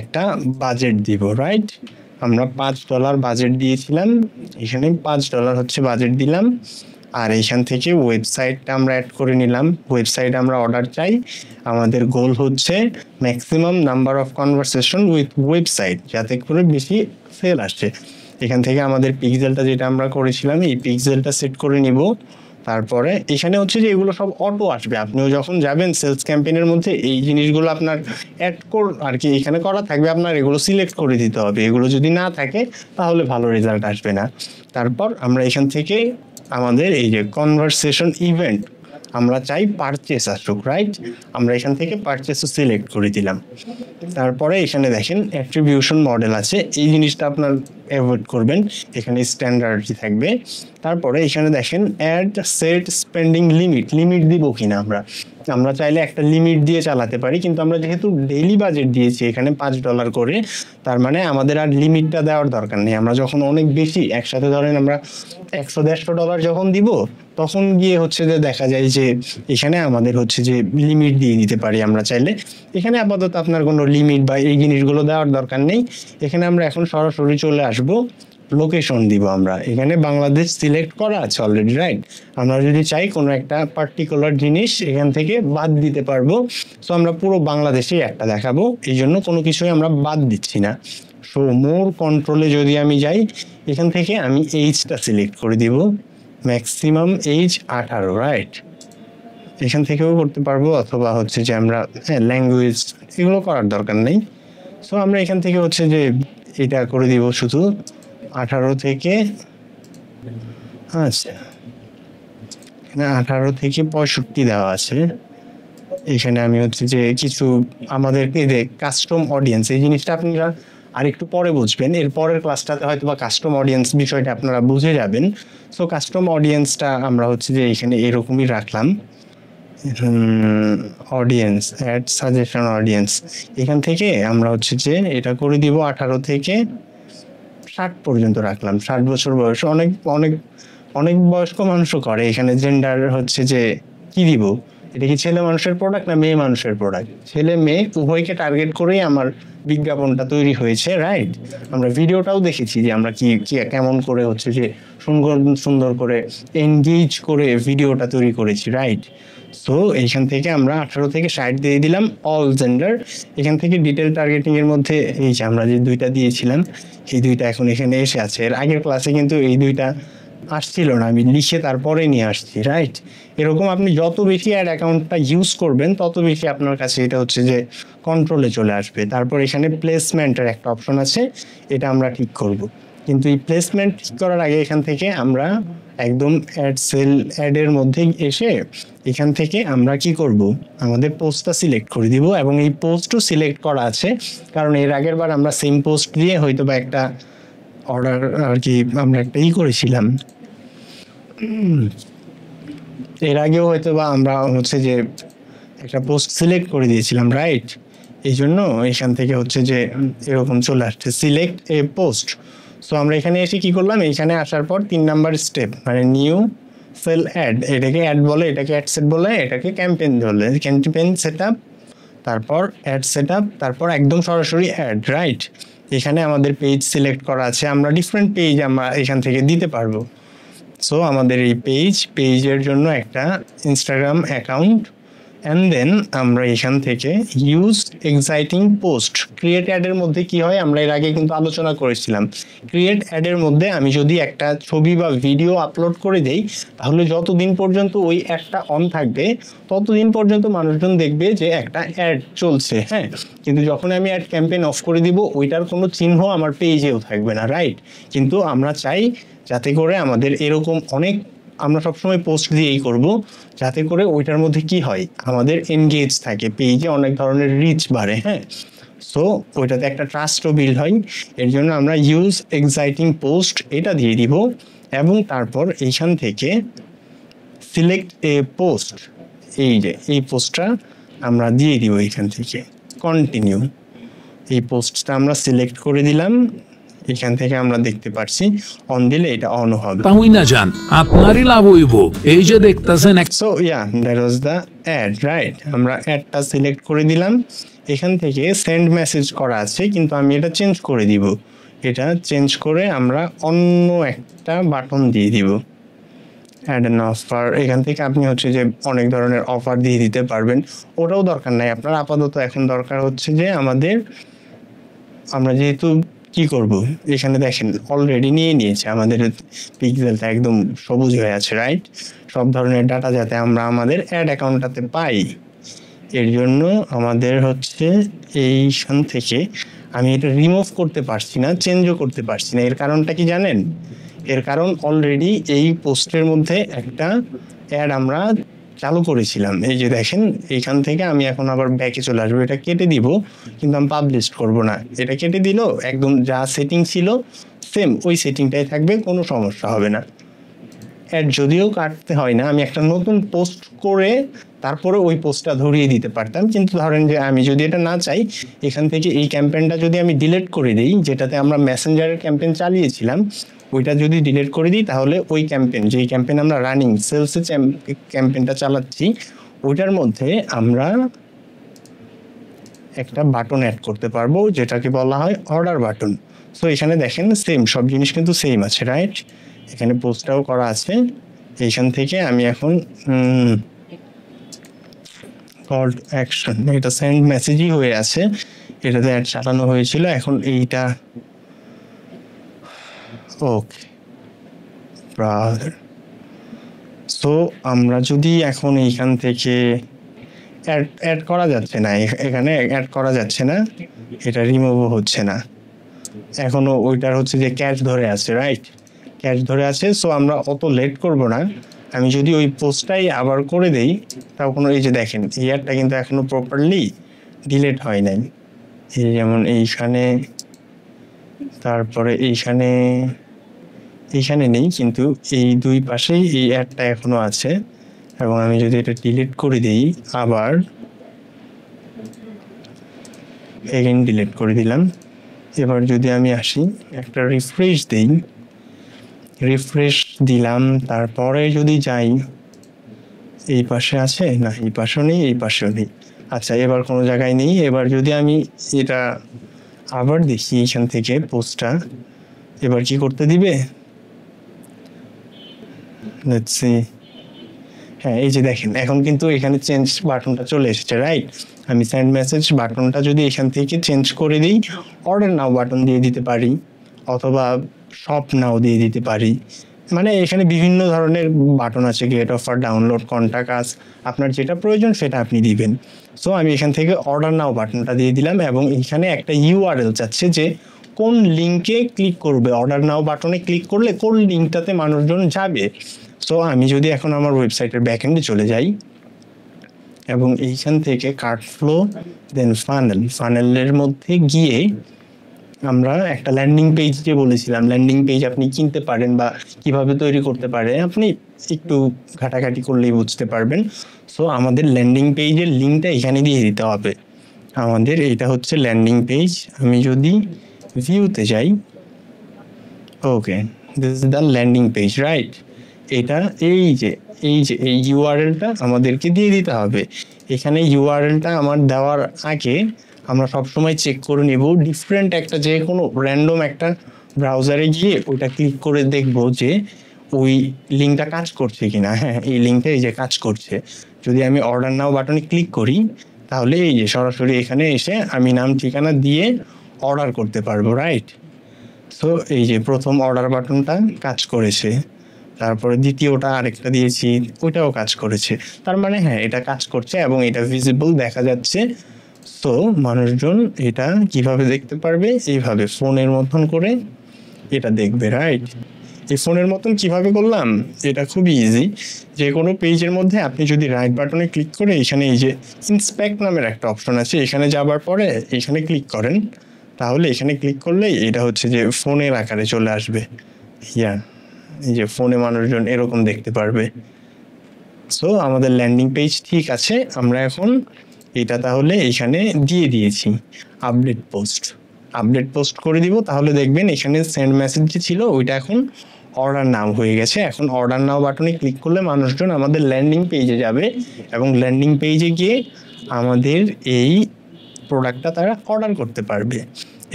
একটা বাজেট দিব, রাইট? আমরা $5 বাজেট দিয়েছিলাম, এখানে $5 হচ্ছে বাজেট দিলাম। আর এইখান থেকে ওয়েবসাইটটা আমরা অ্যাড করে নিলাম, ওয়েবসাইট আমরা অর্ডার চাই, আমাদের গোল হচ্ছে maximum number of conversation with website, যাতে করে বেশি সেল আসে। এখান থেকে আমাদের পিক্সেলটা যেটা আমরা করেছিলাম, এই পিক্সেলটা সেট করে নিব। তারপরে এখানে হচ্ছে যে এগুলো সব অটো আসবে, আপনিও যখন যাবেন সেলস ক্যাম্পেইনের মধ্যে এই জিনিসগুলো আপনার অ্যাড আর কি এখানে করা থাকবে, আপনার এগুলো সিলেক্ট করে দিতে হবে। এগুলো যদি না থাকে তাহলে ভালো রেজাল্ট আসবে না। তারপর আমরা এখান থেকে আমাদের এই যে কনভারসেশন ইভেন্ট আমরা চাই পারচেস আসুক, রাইট? আমরা এখান থেকে পারচেসও সিলেক্ট করে দিলাম। তারপরে এখানে দেখেন অ্যাট্রিবিউশন মডেল আছে, এই জিনিসটা আপনার অ্যাভয়েড করবেন, এখানে স্ট্যান্ডার্ডই থাকবে। তারপরে এখানে দেখেন অ্যাড সেট স্পেন্ডিং লিমিট দিব কিনা, আমরা চাইলে একটা লিমিট দিয়ে চালাতে পারি, কিন্তু আমরা যেহেতু ডেইলি বাজেট দিয়েছি এখানে $5 করে, তার মানে আমাদের আর লিমিটটা দেওয়ার দরকার নেই। আমরা যখন অনেক বেশি একসাথে ধরেন আমরা $100-150 যখন দিব, তখন গিয়ে হচ্ছে যে দেখা যায় যে এখানে আমাদের হচ্ছে যে লিমিট দিয়ে দিতে পারি আমরা চাইলে। এখানে আপাতত আপনার কোনো লিমিট বা এই জিনিসগুলো দেওয়ার দরকার নেই। এখানে আমরা এখন সরাসরি চলে আসব, লোকেশন দিব আমরা, এখানে বাংলাদেশ সিলেক্ট করা আছে অলরেডি, রাইট? আমরা যদি চাই কোনো একটা পার্টিকুলার জিনিস এখান থেকে বাদ দিতে পারবো। সো আমরা পুরো বাংলাদেশেই একটা দেখাবো, এই জন্য কোনো কিছুই আমরা বাদ দিচ্ছি না। সো মোর কন্ট্রোলে যদি আমি যাই, এখান থেকে আমি এইজটা সিলেক্ট করে দিব, ম্যাক্সিমাম এইজ 18, রাইট? এখান থেকেও করতে পারবো, অথবা হচ্ছে যে আমরা ল্যাঙ্গুয়েজ এগুলো করার দরকার নেই। সো আমরা এখান থেকে হচ্ছে যে এটা করে দিব শুধু 18 থেকে, আচ্ছা এখানে 18 থেকে 65 দেওয়া আছে। এখানে আমি হচ্ছে যে কিছু আমাদেরকে যে কাস্টম অডিয়েন্স, এই জিনিসটা আপনারা আরেকটু পরে বুঝবেন, এর পরের ক্লাসটাতে হয়তো বা কাস্টম অডিয়েন্স বিষয়টা আপনারা বুঝে যাবেন। সো কাস্টম অডিয়েন্সটা আমরা হচ্ছে যে এখানে এরকমই রাখলাম, অডিয়েন্স অ্যাড সাজেশন অডিয়েন্স। এখান থেকে আমরা হচ্ছে যে এটা করে দিব 18 থেকে 60 পর্যন্ত রাখলাম। 60 বছর বয়স, অনেক অনেক অনেক বয়স্ক মানুষও করে। এখানে জেন্ডার হচ্ছে যে কি দিব, এটা কি ছেলে মানুষের প্রোডাক্ট না মেয়ে মানুষের প্রোডাক্ট? ছেলে মেয়ে উভয়কে টার্গেট করেই আমার বিজ্ঞাপনটা তৈরি হয়েছে, রাইট? আমরা ভিডিওটাও দেখেছি যে আমরা কি কেমন করে হচ্ছে যে সুন্দর সুন্দর করে এনগেজ করে ভিডিওটা তৈরি করেছি, রাইট? সো এইখান থেকে আমরা 18 থেকে 60 দিয়ে দিলাম অল জেন্ডার। এখান থেকে ডিটেল টার্গেটিং এর মধ্যে এই যে আমরা যে দুইটা দিয়েছিলাম এই দুইটা এখন এখানে এসে আছে। এর আগের ক্লাসে কিন্তু এই দুইটা আসছিল না, আমি লিখে তারপরে নিয়ে আসছি, রাইট? এরকম আপনি যত বেশি অ্যাড অ্যাকাউন্টটা ইউজ করবেন তত বেশি আপনার কাছে এটা হচ্ছে যে কন্ট্রোলে চলে আসবে। তারপর এখানে প্লেসমেন্টের একটা অপশন আছে, এটা আমরা ঠিক করব। কিন্তু এই প্লেসমেন্ট ঠিক করার আগে এখান থেকে আমরা একদম অ্যাড সেল অ্যাডের মধ্যে এসে এখান থেকে আমরা কি করব, আমাদের পোস্টটা সিলেক্ট করে দিব। এবং এই পোস্টও সিলেক্ট করা আছে কারণ এর আগের বার আমরা সেম পোস্ট দিয়ে হয়তো বা একটা অর্ডার আর কি আমরা একটা করেছিলাম, এর আগেও হয়তো বা আমরা হচ্ছে যে একটা পোস্ট সিলেক্ট করে দিয়েছিলাম, রাইট? এই জন্য এখান থেকে হচ্ছে যে এরকম চলে আসছে সিলেক্ট এ পোস্ট। সো আমরা এখানে এসে কি করলাম, এখানে আসার পর 3 নাম্বার স্টেপ মানে নিউ সেল অ্যাড, এটাকে অ্যাড বলে, এটাকে অ্যাড সেট বলে, এটাকে ক্যাম্পেইন বলে। ক্যাম্পেইন সেট আপ, তারপর অ্যাড সেট আপ, তারপর একদম সরাসরি অ্যাড, রাইট? এখানে আমাদের পেজ সিলেক্ট করা আছে, আমরা ডিফারেন্ট পেজ আমরা এখান থেকে দিতে পারবো। সো আমাদের এই পেজের জন্য একটা ইনস্টাগ্রাম অ্যাকাউন্ট, অ্যান্ড দেন আমরা এখান থেকে ইউজ এক্সাইটিং পোস্ট। ক্রিয়েট অ্যাডের মধ্যে কি হয় আমরা এর আগে কিন্তু আলোচনা করেছিলাম। ক্রিয়েট অ্যাডের মধ্যে আমি যদি একটা ছবি বা ভিডিও আপলোড করে দেই তাহলে যতদিন পর্যন্ত ওই অ্যাডটা অন থাকবে ততদিন পর্যন্ত মানুষজন দেখবে যে একটা অ্যাড চলছে, হ্যাঁ। কিন্তু যখন আমি অ্যাড ক্যাম্পেইন অফ করে দিব ওইটার কোনো চিহ্ন আমার পেজেও থাকবে না, রাইট? কিন্তু আমরা চাই যাতে করে আমাদের এরকম অনেক, আমরা সবসময় পোস্ট দিয়েই করব যাতে করে ওইটার মধ্যে কি হয় আমাদের এনগেজ থাকে, পেজে অনেক ধরনের রিচ বাড়ে, হ্যাঁ। সো ওইটাতে একটা ট্রাস্টও বিল্ড হয়। এর জন্য আমরা ইউজ এক্সাইটিং পোস্ট এটা দিয়ে দিব এবং তারপর এইখান থেকে সিলেক্ট এ পোস্ট, এই যে এই পোস্টটা আমরা দিয়ে দিব এইখান থেকে কন্টিনিউ। এই পোস্টটা আমরা সিলেক্ট করে দিলাম, এখান থেকে আমরা দেখতে পাচ্ছি অন দিলে এটা অন হবে। তাহলে না জান আপনারই লাভ হইব, এই যে দেখতেছেন। So ya that was the ad, right? আমরা অ্যাডটা সিলেক্ট করে দিলাম। এখান থেকে সেন্ড মেসেজ করা আছে কিন্তু আমি এটা চেঞ্জ করে দিব, এটা চেঞ্জ করে আমরা অন্য একটা বাটন দিয়ে দিব অ্যাড অ্যান অফার। এখান থেকে আপনি হচ্ছে যে অনেক ধরনের অফার দিয়ে দিতে পারবেন, ওটাও দরকার নাই আপনার আপাতত। এখন দরকার হচ্ছে যে আমাদের, আমরা যেহেতু কি করব, এখানে দেখেন অলরেডি নিয়ে নিয়েছে আমাদের পিক্সেলটা একদম সবুজ হয়ে আছে, রাইট? সব ধরনের ডাটা যাতে আমরা আমাদের অ্যাড অ্যাকাউন্টটাতে পাই এর জন্য আমাদের হচ্ছে এইখান থেকে আমি এটা রিমুভ করতে পারছি না, চেঞ্জও করতে পারছি না। এর কারণটা কি জানেন? এর কারণ অলরেডি এই পোস্টের মধ্যে একটা অ্যাড আমরা চালু করেছিলাম, এই যে দেখেন এইখান থেকে আমি এখন আবার ব্যাকে চলে আসবো, এটা কেটে দিব কিন্তু আমি পাবলিশ করব না। এটা কেটে দিল, একদম যা সেটিং ছিল সেম ওই সেটিংটাই থাকবে, কোনো সমস্যা হবে না। অ্যাড যদিও কাটতে হয় না, আমি একটা নতুন পোস্ট করে তারপরে ওই পোস্টটা ধরিয়ে দিতে পারতাম, কিন্তু ধরেন যে আমি যদি এটা না চাই, এখান থেকে এই ক্যাম্পেইনটা যদি আমি ডিলিট করে দিই, যেটাতে আমরা মেসেঞ্জারের ক্যাম্পেইন চালিয়েছিলাম ওইটা যদি ডিলিট করে দিই তাহলে ওই ক্যাম্পেইন, যেই ক্যাম্পেইন আমরা রানিং সেলসের ক্যাম্পেইনটা চালাচ্ছি ওইটার মধ্যে আমরা একটা বাটন অ্যাড করতে পারবো যেটাকে বলা হয় অর্ডার বাটন। সো এখানে দেখেন সেম সব জিনিস কিন্তু সেম আছে, রাইট? এখানে পোস্টটাও করা আছে। এইখান থেকে আমি এখন কল টু অ্যাকশন, এটা সেন্ড মেসেজই হয়ে আছে, এটাতে অ্যাড চালানো হয়েছিল। এখন এইটা ওকে ব্রাদার। সো আমরা যদি এখন এইখান থেকে অ্যাড করা যাচ্ছে না, এখানে অ্যাড করা যাচ্ছে না, এটা রিমুভও হচ্ছে না, এখনো ওইটার হচ্ছে যে ক্যাশ ধরে আছে, রাইট? ক্যাশ ধরে আছে। সো আমরা অত লেট করব না, আমি যদি ওই পোস্টটাই আবার করে দেই তখন এই যে দেখেন এই অ্যাডটা কিন্তু এখনো প্রপারলি ডিলিট হয় নাই। এই যেমন এইখানে, তারপরে এইখানে নেই, কিন্তু এই দুই পাশেই এই অ্যাডটা এখনো আছে। এবং আমি যদি এটা ডিলিট করে দিই, আবার এগেইন ডিলিট করে দিলাম। এবার যদি আমি আসি একটা রিফ্রেশ দিই, রিফ্রেশ দিলাম, তারপরে যদি যাই এই পাশে আছে না, এই পাশেও নেই, এই পাশেও নেই। আচ্ছা, এবার কোনো জায়গায় নেই। এবার যদি আমি এটা আবার দেখি এখান থেকে পোস্টটা, এবার কি করতে দিবে, লেটস সি। হ্যাঁ, এই যে দেখেন এখন কিন্তু এখানে চেঞ্জ বাটনটা চলে এসেছে, রাইট? আমি সেন্ড মেসেজ বাটনটা যদি এখান থেকে চেঞ্জ করে দিই, অর্ডার নাও বাটন দিয়ে দিতে পারি, অথবা শপ নাও দিয়ে দিতে পারি। মানে এখানে বিভিন্ন ধরনের বাটন আছে, get offer, download, contact us, আপনার যেটা প্রয়োজন সেটা আপনি দিবেন। সো আমি এখান থেকে অর্ডার নাও বাটনটা দিয়ে দিলাম এবং এখানে একটা ইউআরএল চাচ্ছে যে কোন লিঙ্কে ক্লিক করবে, অর্ডার নাও বাটনে ক্লিক করলে কোন লিঙ্কটাতে মানুষজন যাবে। সো আমি যদি এখন আমার ওয়েবসাইটের ব্যাকএন্ডে চলে যাই এবং এইখান থেকে কার্ট ফ্লো, দেন ফানেলের মধ্যে গিয়ে আমরা একটা ল্যান্ডিং পেজ যে বলেছিলাম, ল্যান্ডিং পেজ আপনি কিনতে পারেন বা কিভাবে তৈরি করতে পারে আপনি একটু ঘাটাঘাটি করলেই বুঝতে পারবেন। সো আমাদের ল্যান্ডিং পেজের লিঙ্কটা এখানে দিয়ে দিতে হবে। আমাদের এইটা হচ্ছে ল্যান্ডিং পেজ। আমি যদি ভিউতে যাই, okay, this is the landing page, right? এটা এই ইউআরএলটা আমাদেরকে দিয়ে দিতে হবে। এখানে ইউআরএলটা আমার দেওয়ার আগে আমরা সবসময় চেক করে নিব, ডিফারেন্ট একটা যে কোনো র্যান্ডম একটা ব্রাউজারে গিয়ে ওইটা ক্লিক করে দেখব যে ওই লিঙ্কটা কাজ করছে কিনা। হ্যাঁ, এই লিঙ্কটা এই যে কাজ করছে। যদি আমি অর্ডার নাও বাটনে ক্লিক করি তাহলে এই যে সরাসরি এখানে এসে আমি নাম ঠিকানা দিয়ে অর্ডার করতে পারবো, রাইট? সো এই যে প্রথম অর্ডার বাটনটা কাজ করেছে, তারপরে দ্বিতীয়টা আরেকটা দিয়েছি, ওইটাও কাজ করেছে। তার মানে হ্যাঁ, এটা কাজ করছে এবং এটা ভিজিবল দেখা যাচ্ছে। সো মানুষজন এটা কিভাবে দেখতে পারবে, এইভাবে ফোনের মতন করে এটা দেখবে, রাইট? এই ফোনের মতন কিভাবে করলাম, এটা খুবই ইজি। যে কোনো পেজের মধ্যে আপনি যদি রাইট বাটনে ক্লিক করে এখানে এই যে ইন্সপেক্ট নামের একটা অপশন আছে, এখানে যাবার পরে এখানে ক্লিক করেন, তাহলে এখানে ক্লিক করলেই এটা হচ্ছে যে ফোনের আকারে চলে আসবে। এই যে ফোনে মানুষজন এরকম দেখতে পারবে। সো আমাদের ল্যান্ডিং পেজ ঠিক আছে। আমরা এখন এটা তাহলে এখানে দিয়ে দিয়েছি আপডেট পোস্ট করে দিব। তাহলে দেখবেন এখানে সেন্ড মেসেজ যে ছিল ওইটা এখন অর্ডার নাও হয়ে গেছে। এখন অর্ডার নাও বাটনে ক্লিক করলে মানুষজন আমাদের ল্যান্ডিং পেজে যাবে এবং ল্যান্ডিং পেজে গিয়ে আমাদের এই প্রোডাক্টটা তারা অর্ডার করতে পারবে।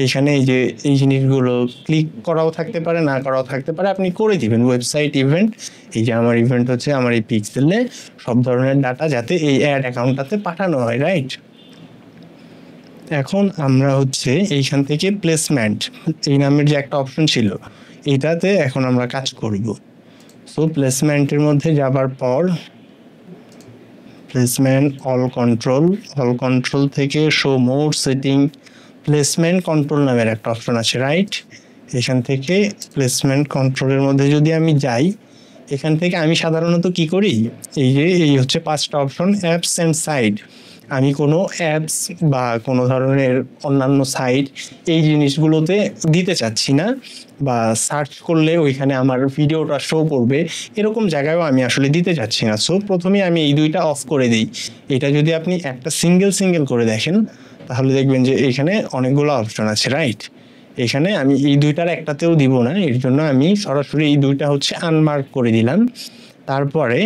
এখানে এই যে এই জিনিসগুলো ক্লিক করাও থাকতে পারে, না করাও থাকতে পারে, আপনি করে দিবেন। ওয়েবসাইট ইভেন্ট, এই যে আমার ইভেন্ট হচ্ছে আমার এই পিক্সেলে সব ধরনের ডাটা যাতে এই অ্যাড অ্যাকাউন্টটাতে পাঠানো হয়, রাইট? এখন আমরা হচ্ছে এইখান থেকে প্লেসমেন্ট এই নামের যে একটা অপশন ছিল এটাতে এখন আমরা কাজ করব। সো প্লেসমেন্টের মধ্যে যাবার পর প্লেসমেন্ট অল কন্ট্রোল থেকে শো মোর সেটিং, প্লেসমেন্ট কন্ট্রোল নামের একটা অপশন আছে, রাইট? এখান থেকে প্লেসমেন্ট কন্ট্রোলের মধ্যে যদি আমি যাই, এখান থেকে আমি সাধারণত কি করি, এই হচ্ছে 5টা অপশন, অ্যাপস অ্যান্ড সাইট। আমি কোনো অ্যাপস বা কোনো ধরনের অন্যান্য সাইট এই জিনিসগুলোতে দিতে চাচ্ছি না, বা সার্চ করলে ওইখানে আমার ভিডিওটা শো করবে এরকম জায়গায়ও আমি আসলে দিতে চাচ্ছি না। সো প্রথমে আমি এই দুইটা অফ করে দিই। এটা যদি আপনি একটা সিঙ্গেল করে দেখেন তাহলে দেখবেন যে এখানে অনেকগুলো অপশন আছে, রাইট? এখানে আমি এই দুইটার একটাতেও দিব না, এর জন্য আমি সরাসরি এই দুইটা হচ্ছে আনমার্ক করে দিলাম। তারপরে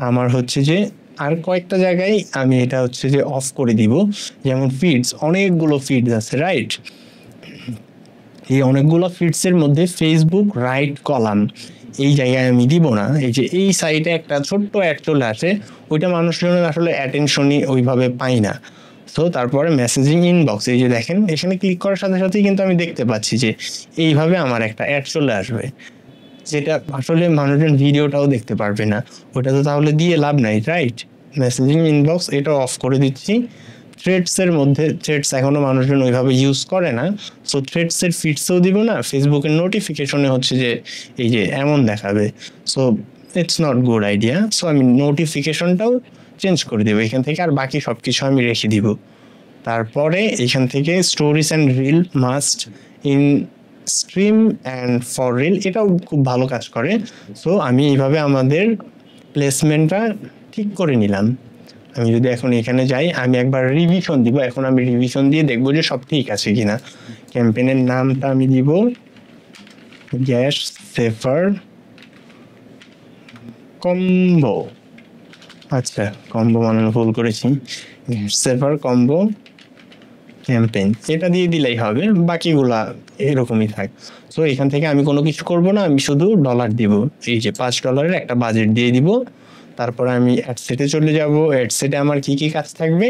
আমার হচ্ছে যে আর কয়েকটা জায়গায় আমি এটা হচ্ছে যে অফ করে দিব, যেমন ফিডস, অনেকগুলো ফিডস আছে, রাইট? এই অনেকগুলো ফিডসের মধ্যে ফেসবুক রাইট কলাম এই জায়গায় আমি দিব না। এই যে এই সাইটে একটা ছোট্ট অ্যাড চলে আসে, ওইটা মানুষজনের আসলে অ্যাটেনশনই ওইভাবে পাই না। সো তারপরে মেসেজিং ইনবক্স, এই যে দেখেন এখানে ক্লিক করার সাথে সাথেই কিন্তু আমি দেখতে পাচ্ছি যে এইভাবে আমার একটা অ্যাড চলে আসবে, যেটা আসলে মানুষজন ভিডিওটাও দেখতে পারবে না। ওটা তো তাহলে দিয়ে লাভ নাই, রাইট? মেসেজিং ইনবক্স এটা অফ করে দিচ্ছি। থ্রেডসের মধ্যে, থ্রেডস এখনও মানুষজন ওইভাবে ইউজ করে না, সো থ্রেডসের ফিডসেও দিব না। ফেসবুকের নোটিফিকেশনে হচ্ছে যে এই যে এমন দেখাবে। So it's not good idea. So আমি নোটিফিকেশনটাও চেঞ্জ করে দেবো এখান থেকে, আর বাকি সব কিছু আমি রেখে দিব। তারপরে এখান থেকে stories and reel must in stream and for reel, এটাও খুব ভালো কাজ করে। সো আমি এইভাবে আমাদের প্লেসমেন্টটা ঠিক করে নিলাম। আমি যদি এখন এখানে যাই, আমি একবার রিভিশন দিব। এখন আমি রিভিশন দিয়ে দেখবো যে সব ঠিক আছে কিনা। ক্যাম্পেইনের নামটা আমি দিব গ্যাস সেফার কম্বো। আচ্ছা, কম্বো বানানো ভুল করেছি, গ্যাস সেফার কম্বো ক্যাম্পেইন, এটা দিয়ে দিলেই হবে, বাকিগুলা এরকমই থাক। সো এখান থেকে আমি কোনো কিছু করব না, আমি শুধু ডলার দিব। এই যে $5 একটা বাজেট দিয়ে দিব। তারপরে আমি অ্যাডসেটে চলে যাব। অ্যাডসেটে আমার কি কি কাজ থাকবে,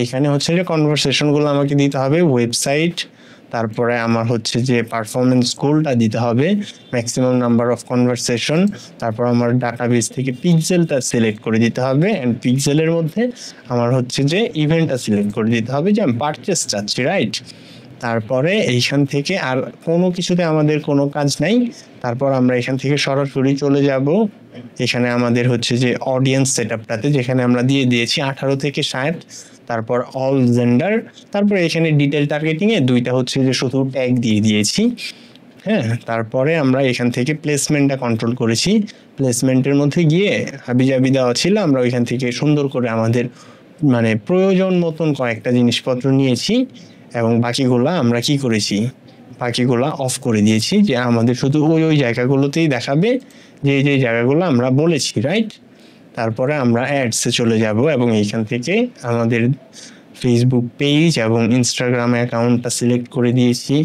এখানে হচ্ছে যে কনভারসেশনগুলো আমাকে দিতে হবে, ওয়েবসাইট, তারপরে আমার হচ্ছে যে পারফরমেন্স গোলটা দিতে হবে, ম্যাক্সিমাম নাম্বার অফ কনভারসেশন, তারপর আমার ডাটাবেস থেকে পিক্সেলটা সিলেক্ট করে দিতে হবে, অ্যান্ড পিক্সেলের মধ্যে আমার হচ্ছে যে ইভেন্টটা সিলেক্ট করে দিতে হবে যে আমি পারচেস চাচ্ছি, রাইট। তারপরে এইখান থেকে আর কোনো কিছুতে আমাদের কোনো কাজ নাই। তারপর আমরা এখান থেকে সরাসরি চলে যাব এখানে আমাদের হচ্ছে যে অডিয়েন্স সেটআপটাতে, যেখানে আমরা দিয়ে দিয়েছি 18 থেকে 60, তারপর অল জেন্ডার, তারপরে এখানে ডিটেল টার্গেটিংয়ে 2টা হচ্ছে যে শুধু ট্যাগ দিয়ে দিয়েছি। হ্যাঁ, তারপরে আমরা এখান থেকে প্লেসমেন্টটা কন্ট্রোল করেছি। প্লেসমেন্টের মধ্যে গিয়ে হাবিজাবি দেওয়া ছিল, আমরা ওইখান থেকে সুন্দর করে আমাদের মানে প্রয়োজন মতন কয়েকটা জিনিসপত্র নিয়েছি, এবং বাকিগুলা আমরা কি করেছি, বাকিগুলা অফ করে দিয়েছি, যে আমাদের শুধু ওই জায়গাগুলোতেই দেখাবে যে যে জায়গাগুলো আমরা বলেছি, রাইট। তারপরে আমরা অ্যাডসে চলে যাব, এবং এইখান থেকে আমাদের ফেসবুক পেজ এবং ইনস্টাগ্রাম অ্যাকাউন্টটা সিলেক্ট করে দিয়েছি।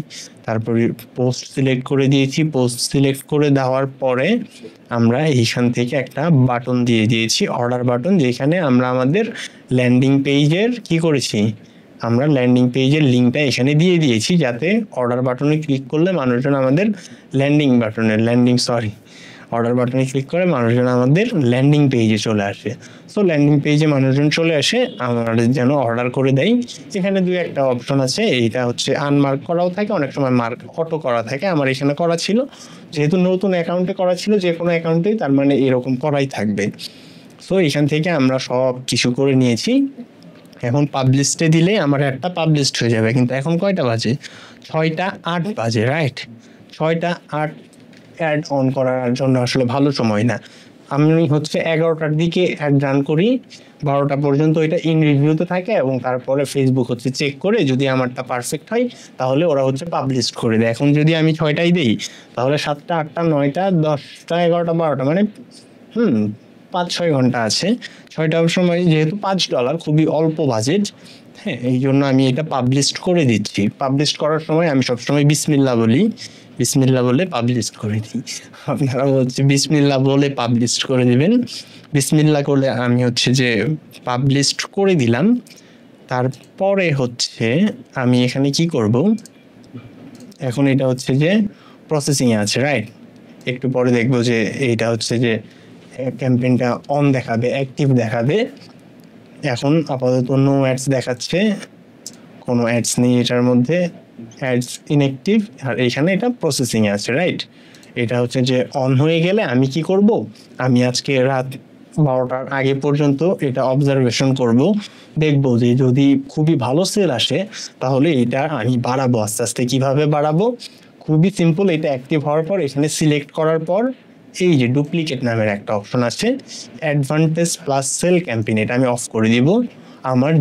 তারপরে পোস্ট সিলেক্ট করে দিয়েছি। পোস্ট সিলেক্ট করে দেওয়ার পরে আমরা এইখান থেকে একটা বাটন দিয়ে দিয়েছি, অর্ডার বাটন, যেখানে আমরা আমাদের ল্যান্ডিং পেজের কি করেছি, আমরা ল্যান্ডিং পেজের লিঙ্কটা এখানে দিয়ে দিয়েছি, যাতে অর্ডার বাটনে ক্লিক করলে মানুষজন আমাদের অর্ডার বাটনে ক্লিক করে মানুষজন আমাদের ল্যান্ডিং পেজে চলে আসে। সো ল্যান্ডিং পেজে মানুষজন চলে আসে, আমাদের যেন অর্ডার করে দেয়। এখানে 2-1টা অপশন আছে, এইটা হচ্ছে আনমার্ক করাও থাকে, অনেক সময় মার্ক অটো করা থাকে। আমার এখানে করা ছিল, যেহেতু নতুন অ্যাকাউন্টে করা ছিল, যে কোনো অ্যাকাউন্টেই তার মানে এরকম করাই থাকবে। সো এখান থেকে আমরা সব কিছু করে নিয়েছি। এখন পাবলিশে দিলে আমার একটা পাবলিশড হয়ে যাবে, কিন্তু এখন কয়টা বাজে, 6টা 8 বাজে, রাইট। 6টা 8 অ্যাড অন করার জন্য আসলে ভালো সময় না। আমি হচ্ছে 11টার দিকে অ্যাড রান করি, 12টা পর্যন্ত এটা ইন রিভিউতে থাকে, এবং তারপরে ফেসবুক হচ্ছে চেক করে যদি আমারটা পারফেক্ট হয় তাহলে ওরা হচ্ছে পাবলিশ করে দেয়। এখন যদি আমি 6টায় দিই তাহলে 7টা 8টা 9টা 10টা 11টা 12টা মানে 5-6 ঘন্টা আছে। 6টার সময় যেহেতু $5 খুবই অল্প বাজেট, হ্যাঁ, এই জন্য আমি এটা পাবলিশ করে দিচ্ছি। পাবলিশ করার সময় আমি সবসময় বিসমিল্লাহ বলি, বিসমিল্লাহ বলে পাবলিশ করে দিই। আপনারা হচ্ছে বিসমিল্লাহ বলে পাবলিশ করে দিবেন। বিসমিল্লাহ করলে আমি হচ্ছে যে পাবলিশ করে দিলাম। তারপরে হচ্ছে আমি এখানে কি করব, এখন এটা হচ্ছে যে প্রসেসিংয়ে আছে, রাইট। একটু পরে দেখবো যে এইটা হচ্ছে যে ক্যাম্পেইনটা অন দেখাবে, অ্যাক্টিভ দেখাবে। এখন আপাতত নো অ্যাডস দেখাচ্ছে, কোনো অ্যাডস নেই এটার মধ্যে, অ্যাডস ইনঅ্যাক্টিভ, আর এইখানে এটা প্রসেসিংয়ে আছে, রাইট। এটা হচ্ছে যে অন হয়ে গেলে আমি কি করব, আমি আজকে রাত 12টার আগে পর্যন্ত এটা অবজারভেশন করব, দেখবো যে যদি খুবই ভালো সেল আসে তাহলে এটা আমি বাড়াবো। আস্তে আস্তে কীভাবে বাড়াবো, খুবই সিম্পল। এটা অ্যাক্টিভ হওয়ার পর এখানে সিলেক্ট করার পর এই যে ডুপ্লিকেট নামের একটা অপশন আছে, অ্যাডভান্টেজ প্লাস সেল ক্যাম্পেইন, এটা আমি অফ করে দিব। আমার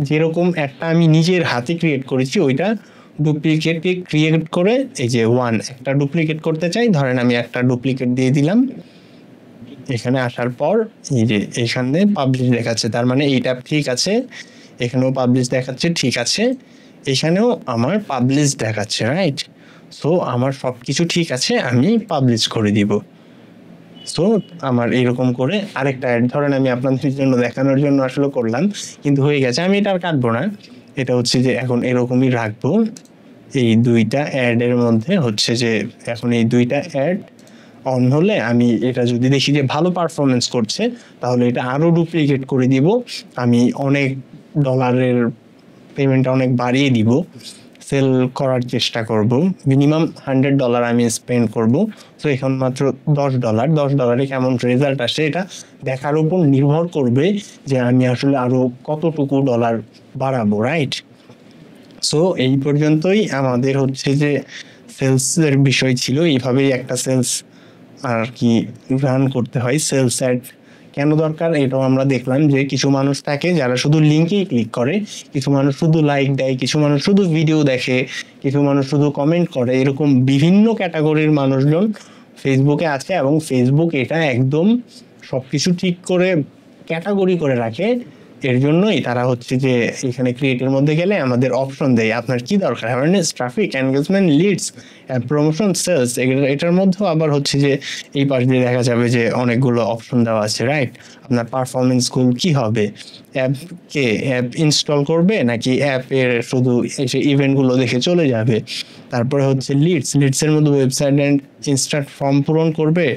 যেরকম একটা আমি নিজের হাতে ক্রিয়েট করেছি ওইটা ডুপ্লিকেট ক্রিয়েট করে, এই যে একটা ডুপ্লিকেট করতে চাই, ধরেন আমি একটা ডুপ্লিকেট দিয়ে দিলাম। এখানে আসার পর এই যে এখানে পাবলিশ দেখাচ্ছে, তার মানে এইটা ঠিক আছে, এখানেও পাবলিশ দেখাচ্ছে, ঠিক আছে, এখানেও আমার পাবলিশ দেখাচ্ছে, রাইট। সো আমার সব কিছু ঠিক আছে, আমি পাবলিশ করে দিব। সো আমার এরকম করে আরেকটা অ্যাড, ধরেন আমি আপনাদের জন্য দেখানোর জন্য আসলে করলাম, কিন্তু হয়ে গেছে, আমি এটা আর কাটবো না। এটা হচ্ছে যে এখন এরকমই রাখবো। এই 2টা অ্যাডের মধ্যে হচ্ছে যে এখন এই 2টা অ্যাড অন হলে আমি এটা যদি দেখি যে ভালো পারফরমেন্স করছে তাহলে এটা আরও ডুপ্লিকেট করে দিব। আমি অনেক ডলারের পেমেন্টটা অনেক বাড়িয়ে দিব। সেল করার চেষ্টা করব, মিনিমাম $100 আমি স্পেন্ড করব। তো এখন মাত্র $10 কেমন রেজাল্ট আসে এটা দেখার উপর নির্ভর করবে যে আমি আসলে আরো কতটুকু ডলার বাড়াবো, রাইট? সো এই পর্যন্তই আমাদের হচ্ছে যে সেলসের বিষয় ছিল। এইভাবেই একটা সেলস আর কি রান করতে হয়। সেলস অ্যাড কেন দরকার এটাও আমরা দেখলাম যে কিছু মানুষ থাকে যারা শুধু লিঙ্কেই ক্লিক করে, কিছু মানুষ শুধু লাইক দেয়, কিছু মানুষ শুধু ভিডিও দেখে, কিছু মানুষ শুধু কমেন্ট করে। এরকম বিভিন্ন ক্যাটাগরির মানুষজন ফেসবুকে আছে এবং ফেসবুক এটা একদম সবকিছু ঠিক করে ক্যাটাগরি করে রাখে। এর জন্যই তারা হচ্ছে যে এখানে ক্রিয়েটের মধ্যে গেলে আমাদের অপশন দেয় আপনার কি দরকার, awareness, traffic, engagement, leads, promotion, sales. এটার মধ্যেও আবার হচ্ছে যে এই পাশ দিয়ে দেখা যাবে যে অনেকগুলো অপশন দেওয়া আছে, রাইট? আপনার পারফরমেন্স গোল কি হবে, অ্যাপ ইনস্টল করবে নাকি অ্যাপের শুধু এসে ইভেন্টগুলো দেখে চলে যাবে। তারপরে হচ্ছে লিডসের মধ্যে ওয়েবসাইট অ্যান্ড ইনস্ট্যান্ট ফর্ম পূরণ করবে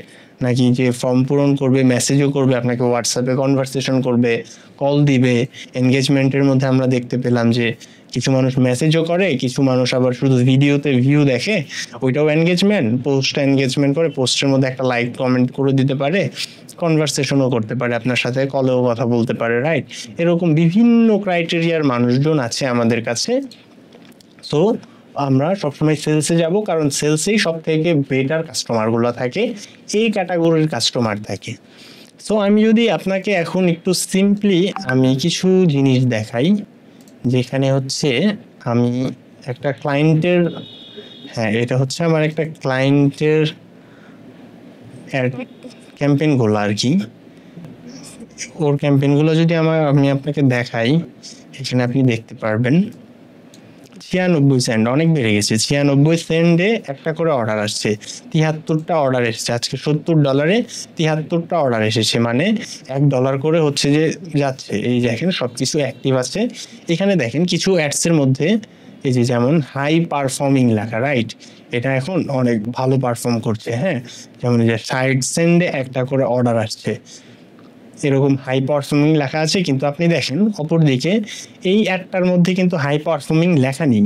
নাকি যে ফর্ম পূরণ করবে মেসেজও করবে, আপনাকে হোয়াটসঅ্যাপে কনভারসেশন করবে, কল দিবে। এনগেজমেন্টের মধ্যে আমরা দেখতে পেলাম যে কিছু মানুষ মেসেজও করে, কিছু মানুষ আবার শুধু ভিডিওতে ভিউ দেখে, ওইটাও এনগেজমেন্ট। পোস্ট এনগেজমেন্ট করে, পোস্টের মধ্যে একটা লাইক কমেন্ট করে দিতে পারে, কনভারসেশনও করতে পারে আপনার সাথে, কলেও কথা বলতে পারে, রাইট? এরকম বিভিন্ন ক্রাইটেরিয়ার মানুষজন আছে আমাদের কাছে। সো আমরা সবসময় সেলসে যাব, কারণ সেলসেই সব থেকে বেটার কাস্টমারগুলো থাকে, এই ক্যাটাগরির কাস্টমার থাকে। সো আমি যদি আপনাকে এখন একটু সিম্পলি আমি কিছু জিনিস দেখাই, যেখানে হচ্ছে আমি একটা ক্লায়েন্টের, হ্যাঁ এটা হচ্ছে আমার একটা ক্লায়েন্টের অ্যাড ক্যাম্পেইনগুলো আর কি। ওর ক্যাম্পেইনগুলো যদি আমি আপনাকে দেখাই, এখানে আপনি দেখতে পারবেন 96 সেন্ট, অনেক বেড়ে গেছে। 96 সেন্টে একটা করে অর্ডার আসছে, 73টা অর্ডার এসেছে। আজকে $70 73টা অর্ডার এসেছে, মানে $1 করে হচ্ছে যে যাচ্ছে। এই দেখেন সবকিছু অ্যাক্টিভ আছে। এখানে দেখেন কিছু অ্যাডসের মধ্যে এই যে যেমন হাই পারফর্মিং লেখা, রাইট? এটা এখন অনেক ভালো পারফর্ম করছে, হ্যাঁ। যেমন এই যে 60 সেন্টে একটা করে অর্ডার আসছে, এরকম হাই পারফর্মিং লেখা আছে। কিন্তু আপনি দেখেন অপর দিকে এই অ্যাডটার মধ্যে কিন্তু হাই পারফর্মিং লেখা নেই,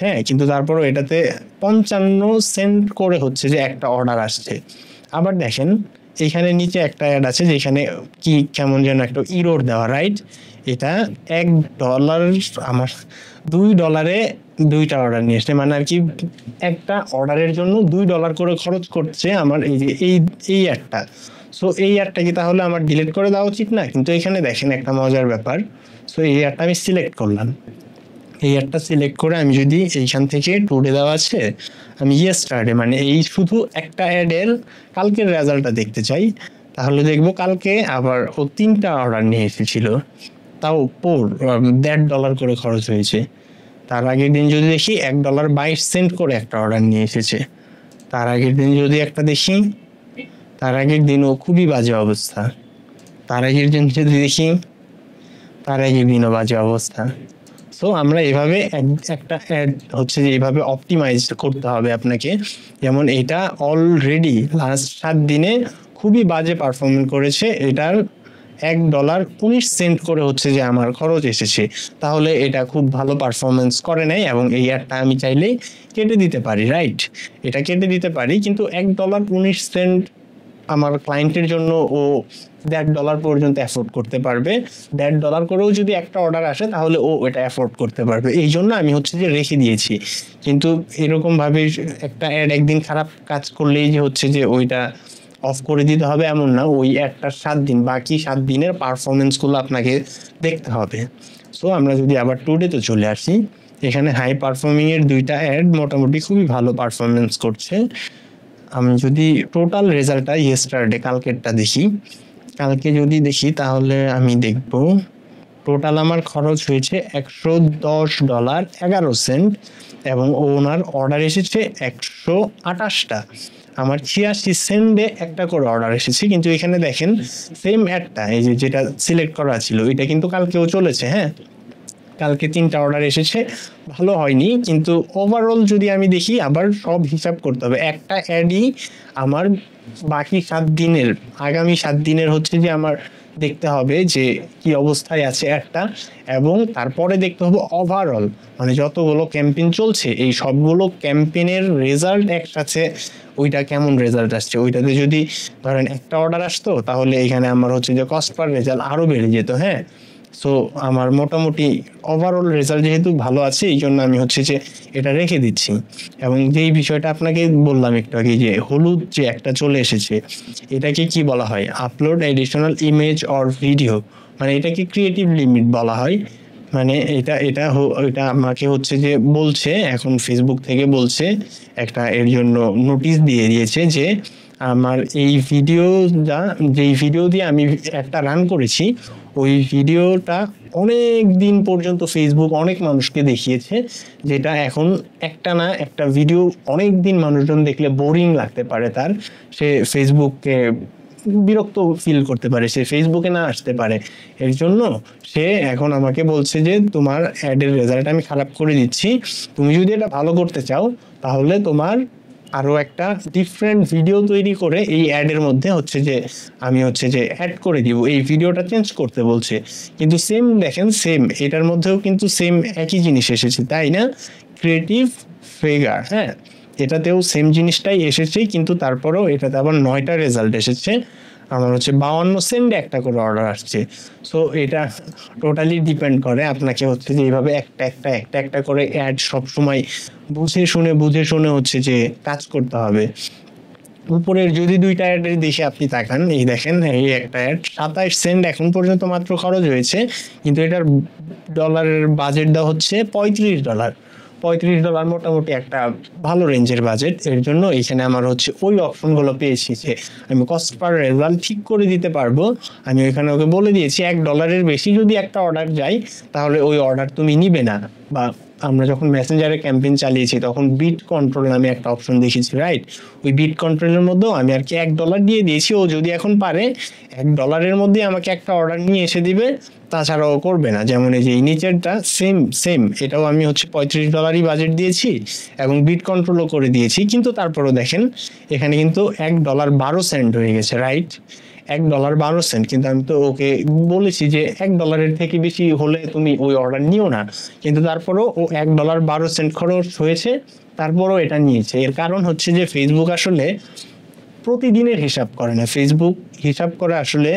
হ্যাঁ, কিন্তু তারপরও এটাতে 55 সেন্ট করে হচ্ছে যে একটা অর্ডার আসছে। আবার দেখেন এখানে নিচে একটা অ্যাড আছে যেখানে কি কেমন যেন একটা ইরোর দেওয়া, রাইট? এটা $1, আমার $2 দুইটা অর্ডার নিয়ে এসছে, মানে আর কি একটা অর্ডারের জন্য $2 করে খরচ করছে আমার এই যে এই অ্যাডটা। সো এই অ্যাডটা কি তাহলে আমার ডিলিট করে দেওয়া উচিত না? কিন্তু এখানে দেখেন একটা মজার ব্যাপার। সো এই অ্যাডটা আমি সিলেক্ট করলাম, এই অ্যাডটা সিলেক্ট করে আমি যদি এইখান থেকে টুডে দেওয়া আছে, আমি ইয়েস্টারডে মানে এই শুধু একটা অ্যাডের কালকের রেজাল্টটা দেখতে চাই, তাহলে দেখবো কালকে আবার ও 3টা অর্ডার নিয়ে এসেছিল, তাও $1.50 করে খরচ হয়েছে। তার আগের দিন যদি দেখি $1.22 করে একটা অর্ডার নিয়ে এসেছে। তার আগের দিন যদি একটা দেখি, তার আগের দিনও খুবই বাজে অবস্থা। তার আগের দিন যদি দেখি, তার আগের দিনও বাজে অবস্থা। সো আমরা এভাবে একটা অ্যাড হচ্ছে যে এইভাবে অপটিমাইজ করতে হবে আপনাকে। যেমন এটা অলরেডি লাস্ট 7 দিনে খুবই বাজে পারফরমেন্স করেছে, এটার $1.19 করে হচ্ছে যে আমার খরচ এসেছে, তাহলে এটা খুব ভালো পারফরমেন্স করে নাই এবং এই অ্যাডটা আমি চাইলেই কেটে দিতে পারি, রাইট? এটা কেটে দিতে পারি, কিন্তু $1.19 আমার ক্লায়েন্টের জন্য ও $1.50 পর্যন্ত অ্যাফোর্ড করতে পারবে। $1.50 করেও যদি একটা অর্ডার আসে তাহলে ও এটা অ্যাফোর্ড করতে পারবে, এই জন্য আমি হচ্ছে যে রেখে দিয়েছি। কিন্তু এরকমভাবে একটা অ্যাড একদিন খারাপ কাজ করলেই যে হচ্ছে যে ওইটা অফ করে দিতে হবে এমন না, ওই অ্যাডটার 7 দিন বাকি 7 দিনের পারফরমেন্সগুলো আপনাকে দেখতে হবে। সো আমরা যদি আবার টুডেতে চলে আসি, এখানে হাই পারফর্মিংয়ের 2টা অ্যাড মোটামুটি খুবই ভালো পারফরমেন্স করছে। আমি যদি টোটাল রেজাল্টটা ইয়েস্টারডে কালকেরটা দেখি, কালকে যদি দেখি তাহলে আমি দেখব টোটাল আমার খরচ হয়েছে $110.11 এবং ওনার অর্ডার এসেছে 128টা। আমার 86 সেন্টে একটা করে অর্ডার এসেছে। কিন্তু এখানে দেখেন সেম অ্যাডটা এই যে যেটা সিলেক্ট করা ছিল এটা কিন্তু কালকেও চলেছে, হ্যাঁ, কালকে 3টা অর্ডার এসেছে, ভালো হয়নি। কিন্তু ওভারঅল যদি আমি দেখি, আবার সব হিসাব করতে হবে, একটা অ্যাডই আমার বাকি 7 দিনের, আগামী 7 দিনের হচ্ছে যে আমার দেখতে হবে যে কি অবস্থায় আছে একটা, এবং তারপরে দেখতে হবে ওভারঅল মানে যতগুলো ক্যাম্পেইন চলছে এই সবগুলো ক্যাম্পেইনের রেজাল্ট একসাথে ওইটা কেমন রেজাল্ট আসছে। ওইটাতে যদি ধরেন একটা অর্ডার আসতো তাহলে এখানে আমার হচ্ছে যে কস্ট পার রেজাল্ট আরো বেড়ে যেত। হ্যাঁ, সো আমার মোটামুটি ওভারঅল রেজাল্ট যেহেতু ভালো আছে এই জন্য আমি হচ্ছে যে এটা রেখে দিচ্ছি। এবং যেই বিষয়টা আপনাকে বললাম একটু আগে যে হলুদ যে একটা চলে এসেছে, এটাকে কি বলা হয়, upload additional image or video, মানে এটাকে ক্রিয়েটিভ লিমিট বলা হয়। মানে এটা আমাকে হচ্ছে যে বলছে এখন ফেসবুক থেকে বলছে একটা এর জন্য নোটিশ দিয়ে দিয়েছে যে আমার এই ভিডিওটা, যেই ভিডিও দিয়ে আমি একটা রান করেছি ওই ভিডিওটা অনেক দিন পর্যন্ত ফেসবুক অনেক মানুষকে দেখিয়েছে, যেটা এখন একটা না একটা ভিডিও অনেক দিন মানুষজন দেখলে বোরিং লাগতে পারে, তার সে ফেসবুককে বিরক্ত ফিল করতে পারে, সে ফেসবুকে না আসতে পারে। এর জন্য সে এখন আমাকে বলছে যে তোমার অ্যাডের রেজাল্ট আমি খারাপ করে দিচ্ছি, তুমি যদি এটা ভালো করতে চাও তাহলে তোমার আরো একটা ডিফারেন্ট ভিডিও তৈরি করে এই অ্যাডের মধ্যে হচ্ছে যে আমি হচ্ছে যে অ্যাড করে দিব, এই ভিডিওটা চেঞ্জ করতে বলছে। কিন্তু সেম দেখেন, সেম এটার মধ্যেও কিন্তু সেম একই জিনিস এসেছে, তাই না? ক্রিয়েটিভ ফিগার, হ্যাঁ, এটাতেও সেম জিনিসটাই এসেছে, কিন্তু তারপরেও এটাতে আবার 9টা রেজাল্ট এসেছে, আমার হচ্ছে 52 সেন্টে একটা করে অর্ডার আসছে। সো এটা টোটালি ডিপেন্ড করে আপনাকে হচ্ছে যে এইভাবে একটা করে অ্যাড সবসময় বুঝে শুনে হচ্ছে যে কাজ করতে হবে। উপরের যদি দুইটা অ্যাডের দিকে আপনি তাকান, এই দেখেন এই একটা অ্যাড 27 সেন্ট এখন পর্যন্ত মাত্র খরচ হয়েছে, কিন্তু এটার ডলারের বাজেট দেওয়া হচ্ছে $35। $35 মোটামুটি একটা ভালো রেঞ্জের বাজেট। এর জন্য এখানে আমার হচ্ছে ওই অপশনগুলো পেয়েছি যে আমি কস্ট পার রেজাল্ট ঠিক করে দিতে পারবো। আমি ওইখানে ওকে বলে দিয়েছি $1 বেশি যদি একটা অর্ডার যায় তাহলে ওই অর্ডার তুমি নিবে না। বা আমরা যখন মেসেঞ্জারে ক্যাম্পেইন চালিয়েছি তখন বিট কন্ট্রোল নামে একটা অপশন দেখেছি, রাইট? ওই বিট কন্ট্রোলের মধ্যেও আমি আর কি $1 দিয়ে দিয়েছি, ও যদি এখন পারে $1 মধ্যে আমাকে একটা অর্ডার নিয়ে এসে দিবে, তাছাড়াও করবে না। যেমন এই যে এই নিচেরটা সেম এটাও আমি হচ্ছে $35 বাজেট দিয়েছি এবং বিট কন্ট্রোলও করে দিয়েছি, কিন্তু তারপরও দেখেন এখানে কিন্তু $1.12 হয়ে গেছে, রাইট? $1.12, কিন্তু আমি তো ওকে বলেছি যে $1 থেকে বেশি হলে তুমি ওই অর্ডার নিও না, কিন্তু তারপরও ও $1.12 খরচ হয়েছে, তারপরও এটা নিয়েছে। এর কারণ হচ্ছে যে ফেসবুক আসলে প্রতিদিনের হিসাব করে না, ফেসবুক হিসাব করে আসলে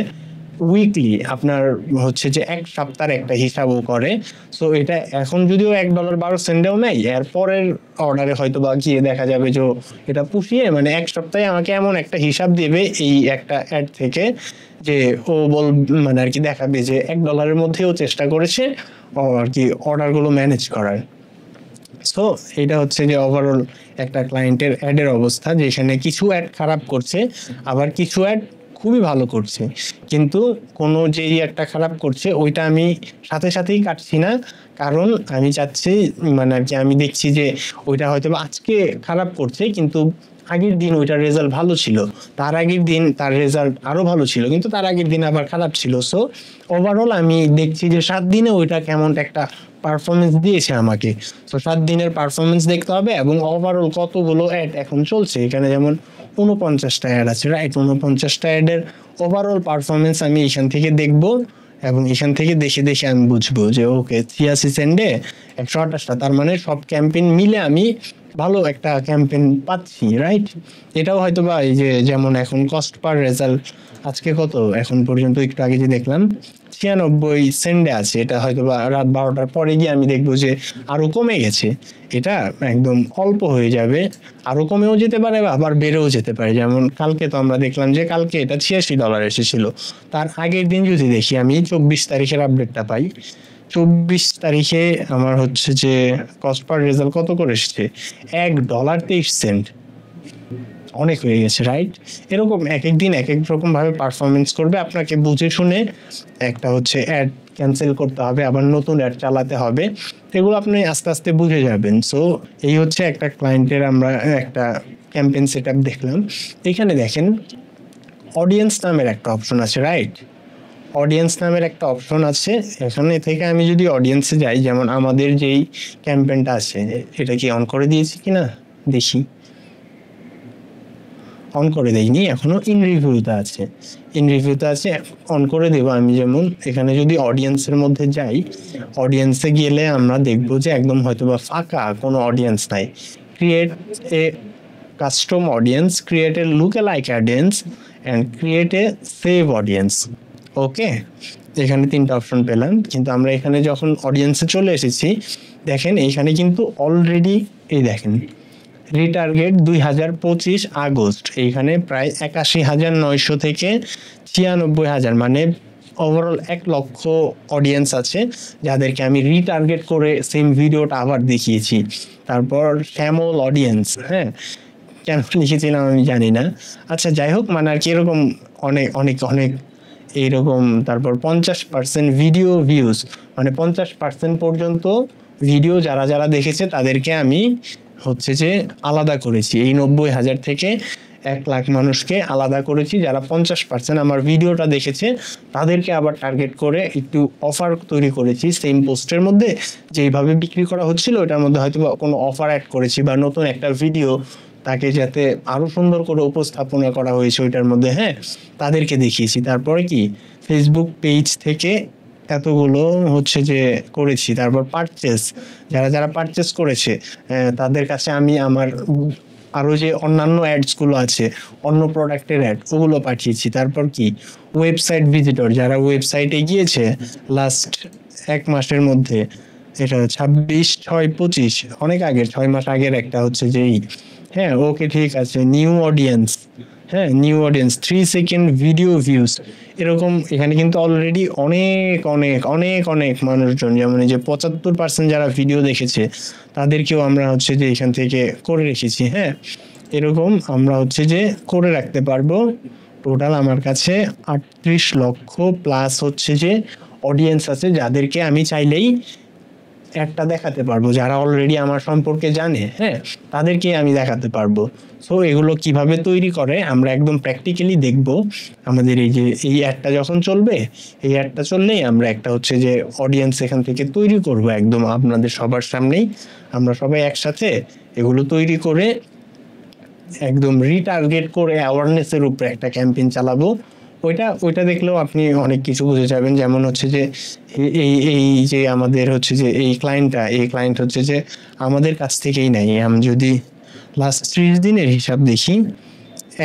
উইকলি, আপনার হচ্ছে যে এক সপ্তাহের একটা হিসাবও করে। সো এটা এখন যদিও $1.12 নেই, এর পরের অর্ডারে হয়তো বা গিয়ে দেখা যাবে যে এটা পুষিয়ে মানে এক সপ্তাহে আমাকে এমন একটা হিসাব দেবে এই একটা অ্যাড থেকে যে ও মানে আর কি দেখাবে যে $1 মধ্যেও চেষ্টা করেছে ও আর কি অর্ডারগুলো ম্যানেজ করার। সো এটা হচ্ছে যে ওভারঅল একটা ক্লায়েন্টের অ্যাডের অবস্থা, যেখানে কিছু অ্যাড খারাপ করছে আবার কিছু অ্যাড খুবই ভালো করছে। কিন্তু কোনো যেই একটা খারাপ করছে ওইটা আমি সাথে সাথেই কাটছি না, কারণ আমি চাচ্ছি মানে আর কি আমি দেখছি যে ওইটা হয়তো আজকে খারাপ করছে কিন্তু আগের দিন ওইটার রেজাল্ট ভালো ছিল, তার আগের দিন তার রেজাল্ট আরো ভালো ছিল, কিন্তু তার আগের দিন আবার খারাপ ছিল। সো ওভারঅল আমি দেখছি যে 7 দিনে ওইটা কেমন একটা পারফরমেন্স দিয়েছে আমাকে। তো 7 দিনের পারফরমেন্স দেখতে হবে এবং ওভারঅল কতগুলো অ্যাড এখন চলছে, এখানে যেমন 49টা অ্যাড আছে, রাইট? 49টা অ্যাডের ওভারঅল পারফরমেন্স আমি এখান থেকে দেখবো এবং এখান থেকে দেখে আমি বুঝবো যে ওকে 83 সেন্টে 128টা, তার মানে সব ক্যাম্পেইন মিলে আমি ভালো একটা ক্যাম্পেইন পাচ্ছি, রাইট? এটাও হয়তো বা এই যে যেমন এখন কস্ট পার রেজাল্ট আজকে কত এখন পর্যন্ত একটু আগে যে দেখলাম 96 সেন্টে আছে, এটা হয়তো বা রাত 12টার পরে গিয়ে আমি দেখবো যে আরো কমে গেছে, এটা একদম অল্প হয়ে যাবে, আরো কমেও যেতে পারে বা আবার বেড়েও যেতে পারে। যেমন কালকে তো আমরা দেখলাম যে কালকে এটা $86 এসেছিল, তার আগের দিন যদি দেখি আমি 24 তারিখের আপডেটটা পাই, 24 তারিখে আমার হচ্ছে যে কস্ট পার রেজাল্ট কত করে এসেছে, $1.23, অনেক হয়ে গেছে, রাইট? এরকম এক এক দিন এক এক রকম ভাবে পারফরমেন্স করবে, আপনাকে বুঝে শুনে একটা হচ্ছে অ্যাড ক্যান্সেল করতে হবে, আবার নতুন অ্যাড চালাতে হবে, এগুলো আপনি আস্তে আস্তে বুঝে যাবেন। সো এই হচ্ছে একটা ক্লায়েন্টের আমরা একটা ক্যাম্পেইন সেটআপ দেখলাম। এখানে দেখেন অডিয়েন্স নামের একটা অপশন আছে, রাইট? অডিয়েন্স নামের একটা অপশন আছে, এখানে থেকে আমি যদি অডিয়েন্সে যাই, যেমন আমাদের যেই ক্যাম্পেইনটা আছে এটা কি অন করে দিয়েছি কিনা দেখি। অন করে দেইনি এখনো, ইন রিভিউতে আছে, অন করে দেব আমি। যেমন এখানে যদি অডিয়েন্সের মধ্যে যাই, অডিয়েন্সে গেলে আমরা দেখবো যে একদম হয়তোবা ফাঁকা, কোনো অডিয়েন্স নাই। Create a custom audience, create a lookalike audience and create a save audience. Okay, এখানে 3টা অপশন পেলাম। কিন্তু আমরা এখানে যখন অডিয়েন্সে চলে এসেছি, দেখেন এইখানে কিন্তু অলরেডি এই দেখেন রিটার্গেট 2025 আগস্ট, এইখানে প্রায় 81,900 থেকে 96,000, মানে ওভারঅল 1 লক্ষ অডিয়েন্স আছে যাদেরকে আমি রিটার্গেট করে সেম ভিডিওটা আবার দেখিয়েছি। তারপর শ্যামল অডিয়েন্স, হ্যাঁ কেন লিখেছিলাম আমি জানি না। আচ্ছা যাই হোক, মানে আর কি এরকম অনেক অনেক অনেক এইরকম। তারপর 50% ভিডিও ভিউজ, মানে 50% পর্যন্ত ভিডিও যারা যারা দেখেছে তাদেরকে আমি হচ্ছে যে আলাদা করেছি। এই 90,000 থেকে 1 লাখ মানুষকে আলাদা করেছি, যারা 50% আমার ভিডিওটা দেখেছে তাদেরকে আবার টার্গেট করে একটু অফার তৈরি করেছি। সেম পোস্টের মধ্যে যেইভাবে বিক্রি করা হচ্ছিল ওটার মধ্যে হয়তো কোনো অফার অ্যাড করেছি, বা নতুন একটা ভিডিও তাকে যাতে আরো সুন্দর করে উপস্থাপনা করা হয়েছে ওইটার মধ্যে, হ্যাঁ তাদেরকে দেখিয়েছি। তারপরে কি ফেসবুক পেজ থেকে এতগুলো হচ্ছে যে করেছি। তারপর পারচেস, যারা যারা পারচেস করেছে তাদের কাছে আমি আমার আরও যে অন্যান্য অ্যাডসগুলো আছে, অন্য প্রোডাক্টের অ্যাড, ওগুলো পাঠিয়েছি। তারপর কি ওয়েবসাইট ভিজিটর, যারা ওয়েবসাইটে গিয়েছে লাস্ট 1 মাসের মধ্যে, এটা 26/6/25, অনেক আগের, 6 মাস আগের একটা হচ্ছে যেই, হ্যাঁ ওকে ঠিক আছে। নিউ অডিয়েন্স, হ্যাঁ new audience 3 second video views, এরকম এখানে কিন্তু অলরেডি অনেক অনেক অনেক অনেক মানুষজন, যেমন এই যে 75% যারা ভিডিও দেখেছে তাদেরকেও আমরা হচ্ছে যে এখান থেকে করে রেখেছি। হ্যাঁ এরকম আমরা হচ্ছে যে করে রাখতে পারবো। টোটাল আমার কাছে 38 লক্ষ প্লাস হচ্ছে যে অডিয়েন্স আছে, যাদেরকে আমি চাইলেই একটা দেখাতে পারবো, যারা অলরেডি আমার সম্পর্কে জানে, হ্যাঁ তাদেরকে আমি দেখাতে পারবো। সো এগুলো কিভাবে তৈরি করে আমরা একদম প্র্যাকটিক্যালি দেখব। আমাদের এই যে এই অ্যাডটা যখন চলবে, এই অ্যাডটা চললেই আমরা একটা হচ্ছে যে অডিয়েন্স এখান থেকে তৈরি করব একদম আপনাদের সবার সামনেই। আমরা সবাই একসাথে এগুলো তৈরি করে একদম রিটার্গেট করে অ্যাওয়ারনেসের উপরে একটা ক্যাম্পেইন চালাবো। ওইটা দেখলেও আপনি অনেক কিছু বুঝে যাবেন। যেমন হচ্ছে যে এই যে আমাদের হচ্ছে যে এই ক্লায়েন্ট হচ্ছে যে আমাদের কাছ থেকেই নেয়। আমি যদি লাস্ট 30 দিনের হিসাব দেখি,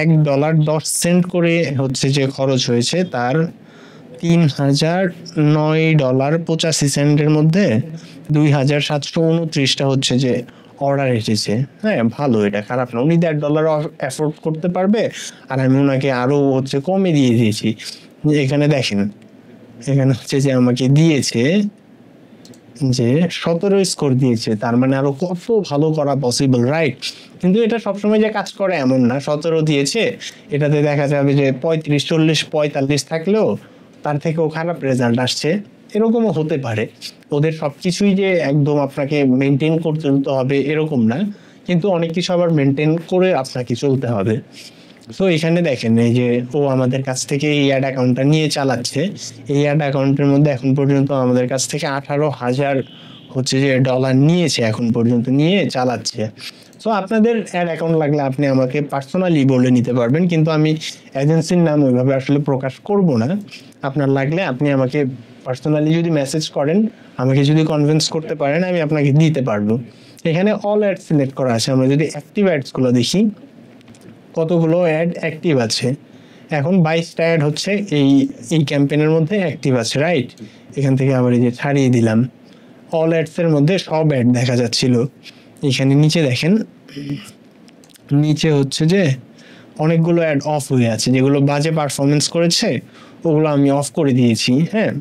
$1.10 করে হচ্ছে যে খরচ হয়েছে, তার $3,009.85 মধ্যে 2,729টা হচ্ছে যে অর্ডার এসেছে। হ্যাঁ ভালো, এটা খারাপ না। উনি $1.5 অ্যাফোর্ড করতে পারবে, আর আমি ওনাকে আরো হচ্ছে কমে দিয়ে দিয়েছি। এখানে দেখেন, এখানে হচ্ছে যে আমাকে দিয়েছে যে 17 স্কোর দিয়েছে, তার মানে আরো কত ভালো করা পসিবল, রাইট? কিন্তু এটা সবসময় যে কাজ করে এমন না। 17 দিয়েছে, এটাতে দেখা যাবে যে 35, 40, 45 থাকলেও তার থেকেও খারাপ রেজাল্ট আসছে, এরকমও হতে পারে। ওদের সবকিছুই যে একদম আপনাকে মেনটেন করতে হবে এরকম না, কিন্তু অনেক কিছু আবার মেনটেন করে আপনাকে চলতে হবে। তো এখানে দেখেন এই যে ও আমাদের কাছ থেকে এই অ্যাড অ্যাকাউন্টটা নিয়ে চালাচ্ছে। এই অ্যাড অ্যাকাউন্টের মধ্যে এখন পর্যন্ত আমাদের কাছ থেকে 18,000 হচ্ছে যে ডলার নিয়েছে, এখন পর্যন্ত নিয়ে চালাচ্ছে। সো আপনাদের অ্যাড অ্যাকাউন্ট লাগলে আপনি আমাকে পার্সোনালি বলে নিতে পারবেন, কিন্তু আমি এজেন্সির নাম ওইভাবে আসলে প্রকাশ করব না। আপনার লাগলে আপনি আমাকে পার্সোনালি যদি মেসেজ করেন, আমাকে যদি কনভিন্স করতে পারেন, আমি আপনাকে দিতে পারবো। এখানে অল অ্যাড সিলেক্ট করা আছে। আমরা যদি অ্যাক্টিভ অ্যাডসগুলো দেখি, কতগুলো অ্যাড অ্যাক্টিভ আছে। এখন 22টা অ্যাড হচ্ছে এই ক্যাম্পেইনের মধ্যে অ্যাক্টিভ আছে, রাইট? এখান থেকে আবার এই যে ছাড়িয়ে দিলাম, অল অ্যাডসের মধ্যে সব অ্যাড দেখা যাচ্ছিল। এখানে নিচে দেখেন, নিচে হচ্ছে যে অনেকগুলো অ্যাড অফ হয়ে আছে, যেগুলো বাজে পারফরমেন্স করেছে ওগুলো আমি অফ করে দিয়েছি। হ্যাঁ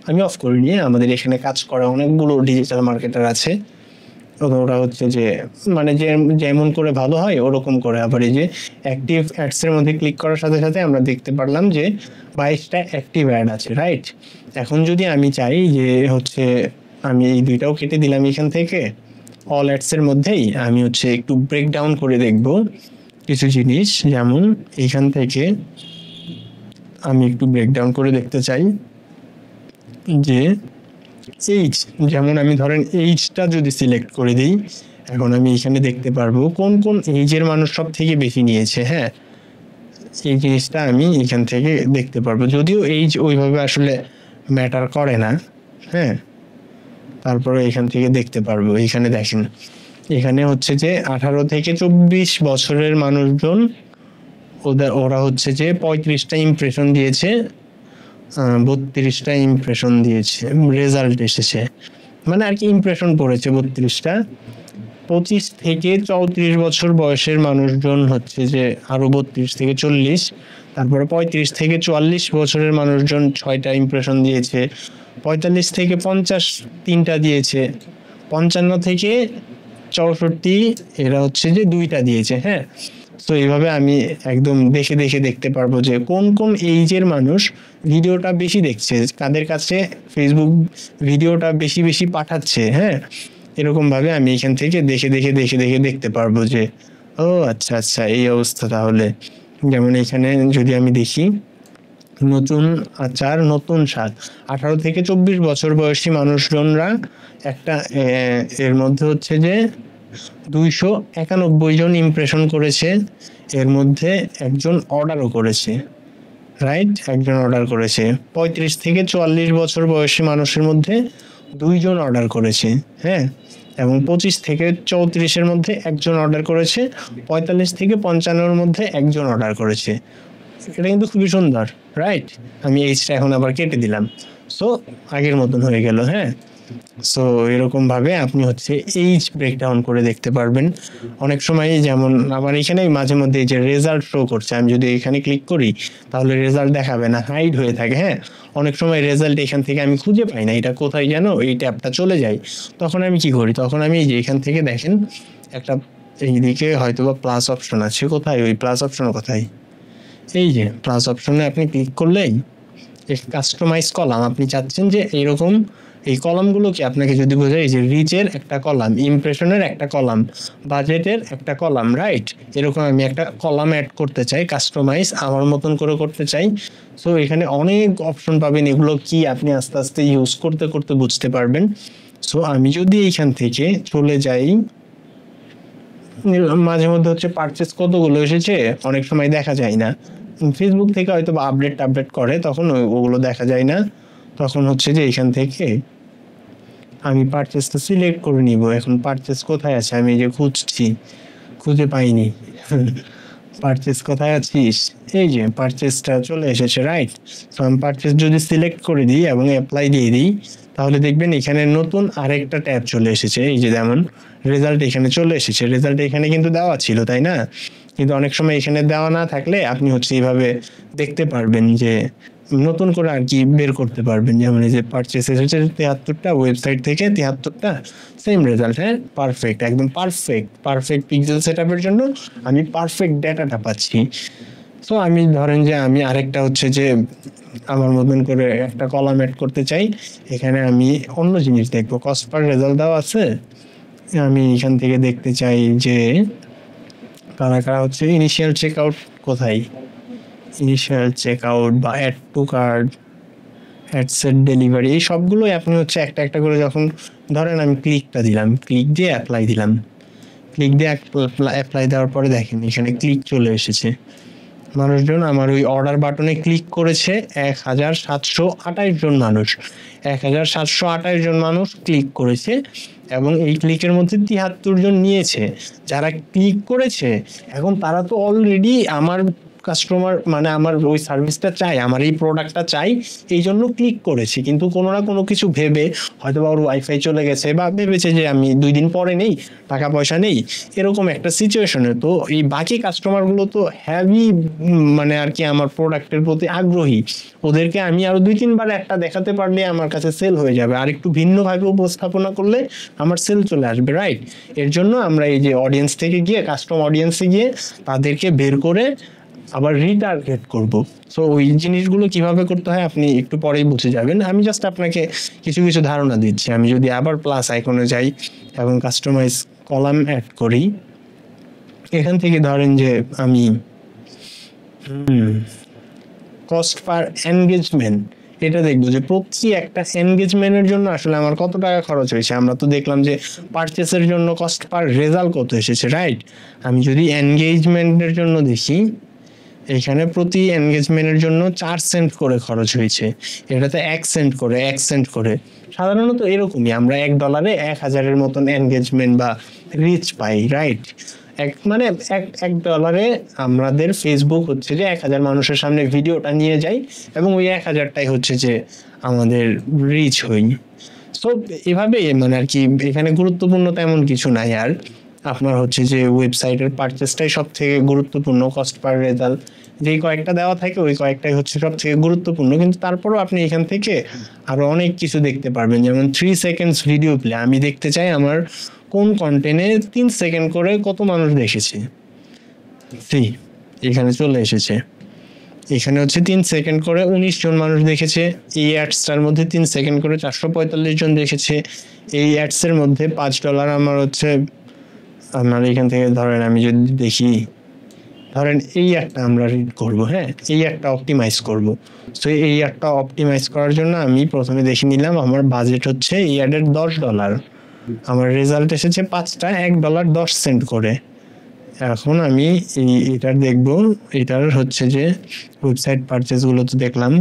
আমি অফ করিনি, আমাদের এখানে কাজ করা অনেকগুলো ডিজিটাল মার্কেটার আছে, ওরা হচ্ছে যে মানে যেমন করে ভালো হয় ওরকম করে। আবার এই যে অ্যাক্টিভ অ্যাডসের মধ্যে ক্লিক করার সাথে সাথে আমরা দেখতে পারলাম যে 22টা অ্যাক্টিভ অ্যাড আছে, রাইট? এখন যদি আমি চাই যে হচ্ছে আমি এই দুইটাও কেটে দিলাম এখান থেকে, অল অ্যাডসের মধ্যেই আমি হচ্ছে একটু ব্রেকডাউন করে দেখব কিছু জিনিস। যেমন এখান থেকে আমি একটু ব্রেকডাউন করে দেখতে চাই যে এইজ, যেমন আমি ধরেন এইজটা যদি সিলেক্ট করে দিই, এখন আমি এখানে দেখতে পারবো কোন কোন এইজের মানুষ সব থেকে বেশি নিয়েছে। হ্যাঁ এই জিনিসটা আমি এখান থেকে দেখতে পারবো, যদিও এইজ ওইভাবে আসলে ম্যাটার করে না। হ্যাঁ, তারপরে এখান থেকে দেখতে পারবো। এখানে দেখেন, এখানে হচ্ছে যে 18 থেকে 24 বছরের মানুষজন, ওরা হচ্ছে যে 35টা ইমপ্রেশন দিয়েছে, 32টা ইমপ্রেশন দিয়েছে, রেজাল্ট এসেছে, মানে আর কি ইমপ্রেশন পড়েছে 32টা। 25 থেকে 34 বছর বয়সের মানুষজন হচ্ছে যে আরো 32 থেকে 40, তারপরে 35 থেকে 44 বছরের মানুষজন 6টা ইমপ্রেশন দিয়েছে, 45 থেকে 50 3টা দিয়েছে, 55 থেকে 64 এরা হচ্ছে যে 2টা দিয়েছে। হ্যাঁ, তো এইভাবে আমি একদম দেখে দেখে দেখতে পারবো যে কোন কোন এইজের মানুষ ভিডিওটা বেশি দেখছে, কাদের কাছে ফেসবুক ভিডিওটা বেশি বেশি পাঠাচ্ছে। হ্যাঁ, এরকম ভাবে আমি এখান থেকে দেখে দেখে দেখে দেখে দেখতে পারবো যে ও আচ্ছা আচ্ছা এই অবস্থা। তাহলে যেমন এখানে যদি আমি দেখি, নতুন আচার নতুন স্বাদ, 18 থেকে 24 বছর বয়সী মানুষজনরা একটা এর মধ্যে হচ্ছে যে 291 জন ইমপ্রেশন করেছে, এর মধ্যে একজন অর্ডারও করেছে। রাইট, একজন অর্ডার করেছে। 35 থেকে 44 বছর বয়সী মানুষের মধ্যে 2 জন অর্ডার করেছে। হ্যাঁ, এবং 25 থেকে 34-এর মধ্যে একজন অর্ডার করেছে, 45 থেকে 55-এর মধ্যে একজন অর্ডার করেছে। এটা কিন্তু খুবই সুন্দর। রাইট, আমি এইজটা এখন আবার কেটে দিলাম, সো আগের মতন হয়ে গেল। হ্যাঁ, সো এরকম ভাবে আপনি হচ্ছে এইজ ব্রেকডাউন করে দেখতে পারবেন। অনেক সময় যেমন আমার এখানে মাঝে মধ্যে এই যে রেজাল্ট শো করছে, আমি যদি এখানে ক্লিক করি তাহলে রেজাল্ট দেখাবে না, হাইড হয়ে থাকে। হ্যাঁ, অনেক সময় রেজাল্ট এখান থেকে আমি খুঁজে পাই না, এটা কোথায় যেন এই ট্যাবটা চলে যায়। তখন আমি কি করি, তখন আমি এই যে এখান থেকে দেখেন একটা এইদিকে হয়তো বা প্লাস অপশন আছে, কোথায় ওই প্লাস অপশন কোথায়, এই যে প্লাস অপশনে আপনি ক্লিক করলেই কাস্টমাইজ কলাম, আপনি চাচ্ছেন যে এইরকম এই কলামগুলোকে আপনাকে যদি বোঝাই, এই যে রিচের একটা কলাম, ইমপ্রেশনের একটা কলাম, বাজেটের একটা কলাম, রাইট, এরকম আমি একটা কলাম অ্যাড করতে চাই, কাস্টমাইজ আমার মতন করে করতে চাই। সো এখানে অনেক অপশন পাবেন, এগুলো কি আপনি আস্তে আস্তে ইউজ করতে করতে বুঝতে পারবেন। সো আমি যদি এইখান থেকে চলে যাই, মাঝে মধ্যে হচ্ছে পারচেস কতগুলো এসেছে অনেক সময় দেখা যায় না, ফেসবুক থেকে হয়তো বা আপডেট করে, তখন ওগুলো দেখা যায় না। তখন হচ্ছে যে এখান থেকে আমি পারচেসটা সিলেক্ট করে নিব। এখন পারচেস কোথায় আছে, আমি এই যে খুঁজছি, খুঁজে পাইনি। পারচেস কোথায় আছিস, এই যে পারচেসটা চলে এসেছে। রাইট, তো আমি পারচেস যদি সিলেক্ট করে দিই এবং অ্যাপ্লাই দিয়ে দিই, তাহলে দেখবেন এখানে নতুন আরেকটা ট্যাব চলে এসেছে। এই যে যেমন রেজাল্ট এখানে চলে এসেছে, রেজাল্ট এখানে কিন্তু দেওয়া ছিল, তাই না? কিন্তু অনেক সময় এখানে দেওয়া না থাকলে আপনি হচ্ছে এইভাবে দেখতে পারবেন যে নতুন করে আর কি বের করতে পারবেন। যেমন এই যে পারচেস এসেছে 73টা, ওয়েবসাইট থেকে 73টা, সেম রেজাল্ট। হ্যাঁ, পারফেক্ট, একদম পারফেক্ট পিক্সেল সেটআপের জন্য আমি পারফেক্ট ডেটাটা পাচ্ছি। সো আমি ধরেন যে আমি আরেকটা হচ্ছে যে আমার মতন করে একটা কলাম অ্যাড করতে চাই, এখানে আমি অন্য জিনিস দেখবো, কস্ট পার রেজাল্ট দেওয়া আছে, আমি এখান থেকে দেখতে চাই যে কারা কারা হচ্ছে ইনিশিয়াল চেকআউট কোথায়, ইনিশিয়াল চেকআউট বা add to cart, ad set delivery, এই সবগুলোই আপনি হচ্ছে একটা একটা করে যখন ধরেন আমি ক্লিকটা দিলাম, ক্লিক দিয়ে অ্যাপ্লাই দিলাম, ক্লিক দিয়ে অ্যাপ্লাই দেওয়ার পরে দেখেন এখানে ক্লিক চলে এসেছে। মানুষজন আমার ওই অর্ডার বাটনে ক্লিক করেছে 1728 জন মানুষ, 1728 জন মানুষ ক্লিক করেছে, এবং এই ক্লিকের মধ্যে 73 জন নিয়েছে। যারা ক্লিক করেছে এখন তারা তো অলরেডি আমার কাস্টমার, মানে আমার ওই সার্ভিসটা চাই, আমার এই প্রোডাক্টটা চাই, এই জন্য ক্লিক করেছি। কিন্তু কোনো না কোনো কিছু ভেবে হয়তো বা ওর ওয়াইফাই চলে গেছে, বা ভেবেছে যে আমি 2 দিন পরে নেই, টাকা পয়সা নেই, এরকম একটা সিচুয়েশনে তো এই বাকি কাস্টমারগুলো তো হ্যাভি, মানে আর কি আমার প্রোডাক্টের প্রতি আগ্রহী, ওদেরকে আমি আরো 2-3 বার একটা দেখাতে পারলে আমার কাছে সেল হয়ে যাবে, আর একটু ভিন্নভাবে উপস্থাপনা করলে আমার সেল চলে আসবে। রাইট, এর জন্য আমরা এই যে অডিয়েন্স থেকে গিয়ে কাস্টম অডিয়েন্সে গিয়ে তাদেরকে বের করে আবার রিটার্গেট করব। সো ওই জিনিসগুলো কিভাবে করতে হয় আপনি একটু পরেই বুঝে যাবেন, আমি জাস্ট আপনাকে কিছু কিছু ধারণা দিচ্ছি। আমি যদি আবার প্লাস আইকনে যাই এবং কাস্টমাইজ কলাম অ্যাড করি, এখান থেকে ধরেন যে আমি কস্ট পার এনগেজমেন্ট, এটা দেখবো যে প্রতি একটা এনগেজমেন্টের জন্য আসলে আমার কত টাকা খরচ হয়েছে। আমরা তো দেখলাম যে পারচেসের জন্য কস্ট পার রেজাল্ট কত এসেছে। রাইট, আমি যদি এনগেজমেন্টের জন্য দেখি, এখানে প্রতি এনগেজমেন্টের জন্য 4 সেন্ট করে খরচ হয়েছে, এটাতে 1 সেন্ট করে। সাধারণত এরকমই, আমরা $1 1000-এর মতন এনগেজমেন্ট বা রিচ পাই, রাইট? $1 আমাদের ফেসবুক হচ্ছে যে 1000 মানুষের সামনে ভিডিওটা নিয়ে যাই এবং ওই 1000টাই হচ্ছে যে আমাদের রিচ হই। সো এভাবে আর কি, এখানে গুরুত্বপূর্ণ তেমন কিছু নাই। আর আপনার হচ্ছে যে ওয়েবসাইটের পারচেসটাই সব থেকে গুরুত্বপূর্ণ, কস্ট পার রেজাল্ট যেই কয়েকটা দেওয়া থাকে ওই কয়েকটাই হচ্ছে সব থেকে গুরুত্বপূর্ণ। কিন্তু তারপরেও আপনি এখান থেকে আরো অনেক কিছু দেখতে পারবেন, যেমন 3 সেকেন্ডস ভিডিও প্লে। আমি দেখতে চাই আমার কোন কন্টেন্টে 3 সেকেন্ড করে কত মানুষ দেখেছে, এখানে চলে এসেছে। এখানে হচ্ছে 3 সেকেন্ড করে 19 জন মানুষ দেখেছে। এই অ্যাডসটার মধ্যে 3 সেকেন্ড করে 445 জন দেখেছে। এই অ্যাডসের মধ্যে $5 আমার হচ্ছে, আপনার এখান থেকে ধরেন আমি যদি দেখি, ধরেন এই অ্যাডটা আমরা রিড করব, হ্যাঁ, এই অ্যাডটা অপটিমাইজ করব। সো এই অ্যাডটা অপটিমাইজ করার জন্য আমি প্রথমে দেখে নিলাম আমার বাজেট হচ্ছে এই অ্যাডের $10, আমার রেজাল্ট এসেছে 5টা $1.10 করে। এখন আমি এটার দেখব, এটার হচ্ছে যে ওয়েবসাইট পারচেসগুলো তো দেখলাম,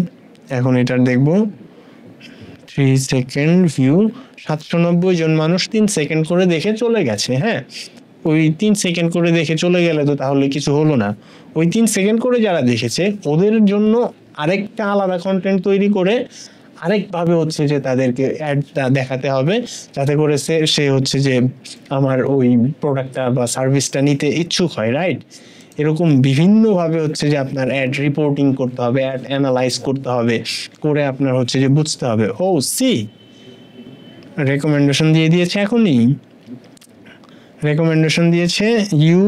এখন এটার দেখব 3 সেকেন্ড ভিউ। 790 জন মানুষ 3 সেকেন্ড করে দেখে চলে গেছে। হ্যাঁ, ওই 3 সেকেন্ড করে দেখে চলে গেলে তো তাহলে কিছু হলো না। ওই 3 সেকেন্ড করে যারা দেখেছে ওদের জন্য আরেকটা আলাদা কন্টেন্ট তৈরি করে আরেকভাবে হচ্ছে যে তাদেরকে অ্যাডটা দেখাতে হবে, যাতে করে সে হচ্ছে যে আমার ওই প্রোডাক্টটা বা সার্ভিসটা নিতে ইচ্ছুক হয়, রাইট? এরকম বিভিন্নভাবে হচ্ছে যে আপনার অ্যাড রিপোর্টিং করতে হবে, অ্যাড অ্যানালাইজ করতে হবে, করে আপনার হচ্ছে যে বুঝতে হবে। ও সি রেকমেন্ডেশন দিয়ে দিয়েছে, এখনই রেকমেন্ডেশন দিয়েছে, you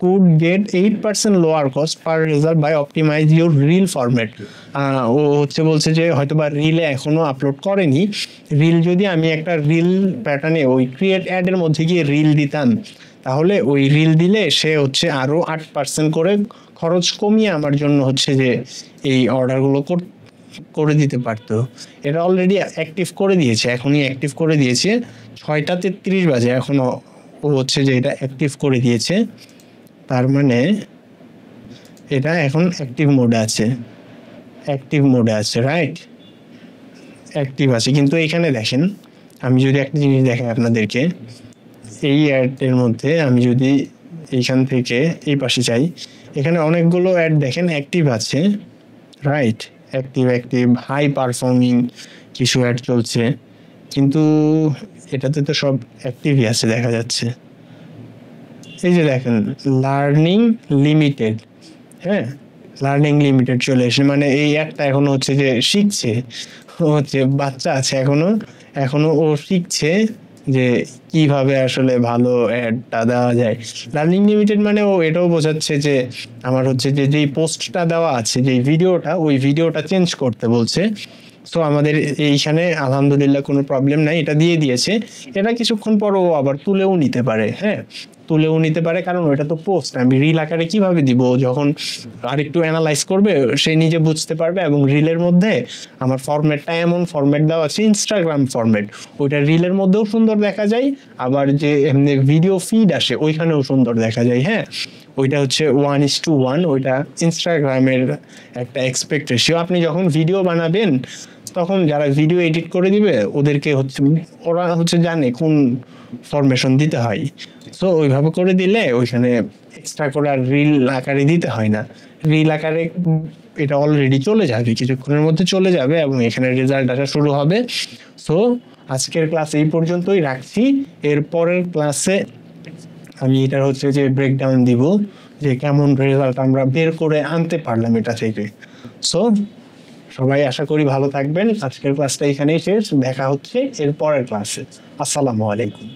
could get 8% lower cost per result by optimize your reel format. ও হচ্ছে বলছে যে হয়তোবা রিলে এখনো আপলোড করেনি, রিল যদি আমি একটা রিল প্যাটার্নে ওই ক্রিয়েট অ্যাডের মধ্যে গিয়ে রিল দিতাম, তাহলে ওই রিল দিলে সে হচ্ছে আরো 8% করে খরচ কমিয়ে আমার জন্য হচ্ছে যে এই অর্ডারগুলো করে দিতে পারতো। এটা অলরেডি অ্যাক্টিভ করে দিয়েছে, এখনই অ্যাক্টিভ করে দিয়েছে, 6টা 33 বাজে এখনো ও হচ্ছে যে এটা অ্যাক্টিভ করে দিয়েছে। তার মানে এটা এখন অ্যাক্টিভ মোডে আছে, রাইট? অ্যাক্টিভ আছে। কিন্তু এখানে দেখেন, আমি যদি একটা জিনিস দেখাই আপনাদেরকে, এই অ্যাডের মধ্যে আমি যদি এইখান থেকে এই পাশে যাই, এখানে অনেকগুলো অ্যাড দেখেন অ্যাক্টিভ আছে, রাইট? অ্যাক্টিভ হাই পারফর্মিং কিছু অ্যাড চলছে, কিন্তু এটাতে তো সব অ্যাক্টিভই আছে দেখা যাচ্ছে। এই যে দেখেন লার্নিং লিমিটেড, হ্যাঁ, লার্নিং লিমিটেড চলে এসে, মানে এই অ্যাডটা এখনো হচ্ছে যে শিখছে, হচ্ছে বাচ্চা আছে এখনো ও শিখছে যে কিভাবে আসলে ভালো অ্যাডটা দেওয়া যায়। লার্নিং লিমিটেড মানে ও এটাও বোঝাচ্ছে যে আমার হচ্ছে যে যেই পোস্টটা দেওয়া আছে, যেই ভিডিওটা, ওই ভিডিওটা চেঞ্জ করতে বলছে। সো আমাদের এইখানে আলহামদুলিল্লাহ কোনো প্রবলেম নাই, এটা দিয়ে দিয়েছে। এটা কিছুক্ষণ পরও আবার তুলেও নিতে পারে, হ্যাঁ, কারণ ওটা তো পোস্ট, আমি রিল আকারে কিভাবে দিব? যখন আরেকটু অ্যানালাইজ করবে সে নিজে বুঝতে পারবে। এবং রিলের মধ্যে আমার ফরম্যাটটা এমন ফরম্যাট দেওয়া আছে, ইনস্টাগ্রাম ফরম্যাট, ওইটা রিলের মধ্যেও সুন্দর দেখা যায়, আবার যে এমনি ভিডিও ফিড আসে ওইখানেও সুন্দর দেখা যায়। হ্যাঁ, ওইটা হচ্ছে 1:1, ওইটা ইনস্টাগ্রামের একটা এক্সপেক্ট রেশিও। আপনি যখন ভিডিও বানাবেন তখন যারা ভিডিও এডিট করে দিবে ওদেরকে হচ্ছে, ওরা হচ্ছে জানে কোন ফরমেশন দিতে হয়। সো ওইভাবে করে দিলে ওইখানে এক্সট্রা করে আর রিল আকারে দিতে হয় না, রিল আকারে এটা অলরেডি চলে যাবে, কিছুক্ষণের মধ্যে চলে যাবে এবং এখানে রেজাল্ট আসা শুরু হবে। সো আজকের ক্লাস এই পর্যন্তই রাখছি। এর পরের ক্লাসে আমি এটার হচ্ছে যে ব্রেকডাউন দিব যে কেমন রেজাল্ট আমরা বের করে আনতে পারলাম এটা থেকে। সো সবাই আশা করি ভালো থাকবেন। আজকের ক্লাসটা এখানেই শেষ, দেখা হচ্ছে এর পরের ক্লাসে। আসসালামু আলাইকুম।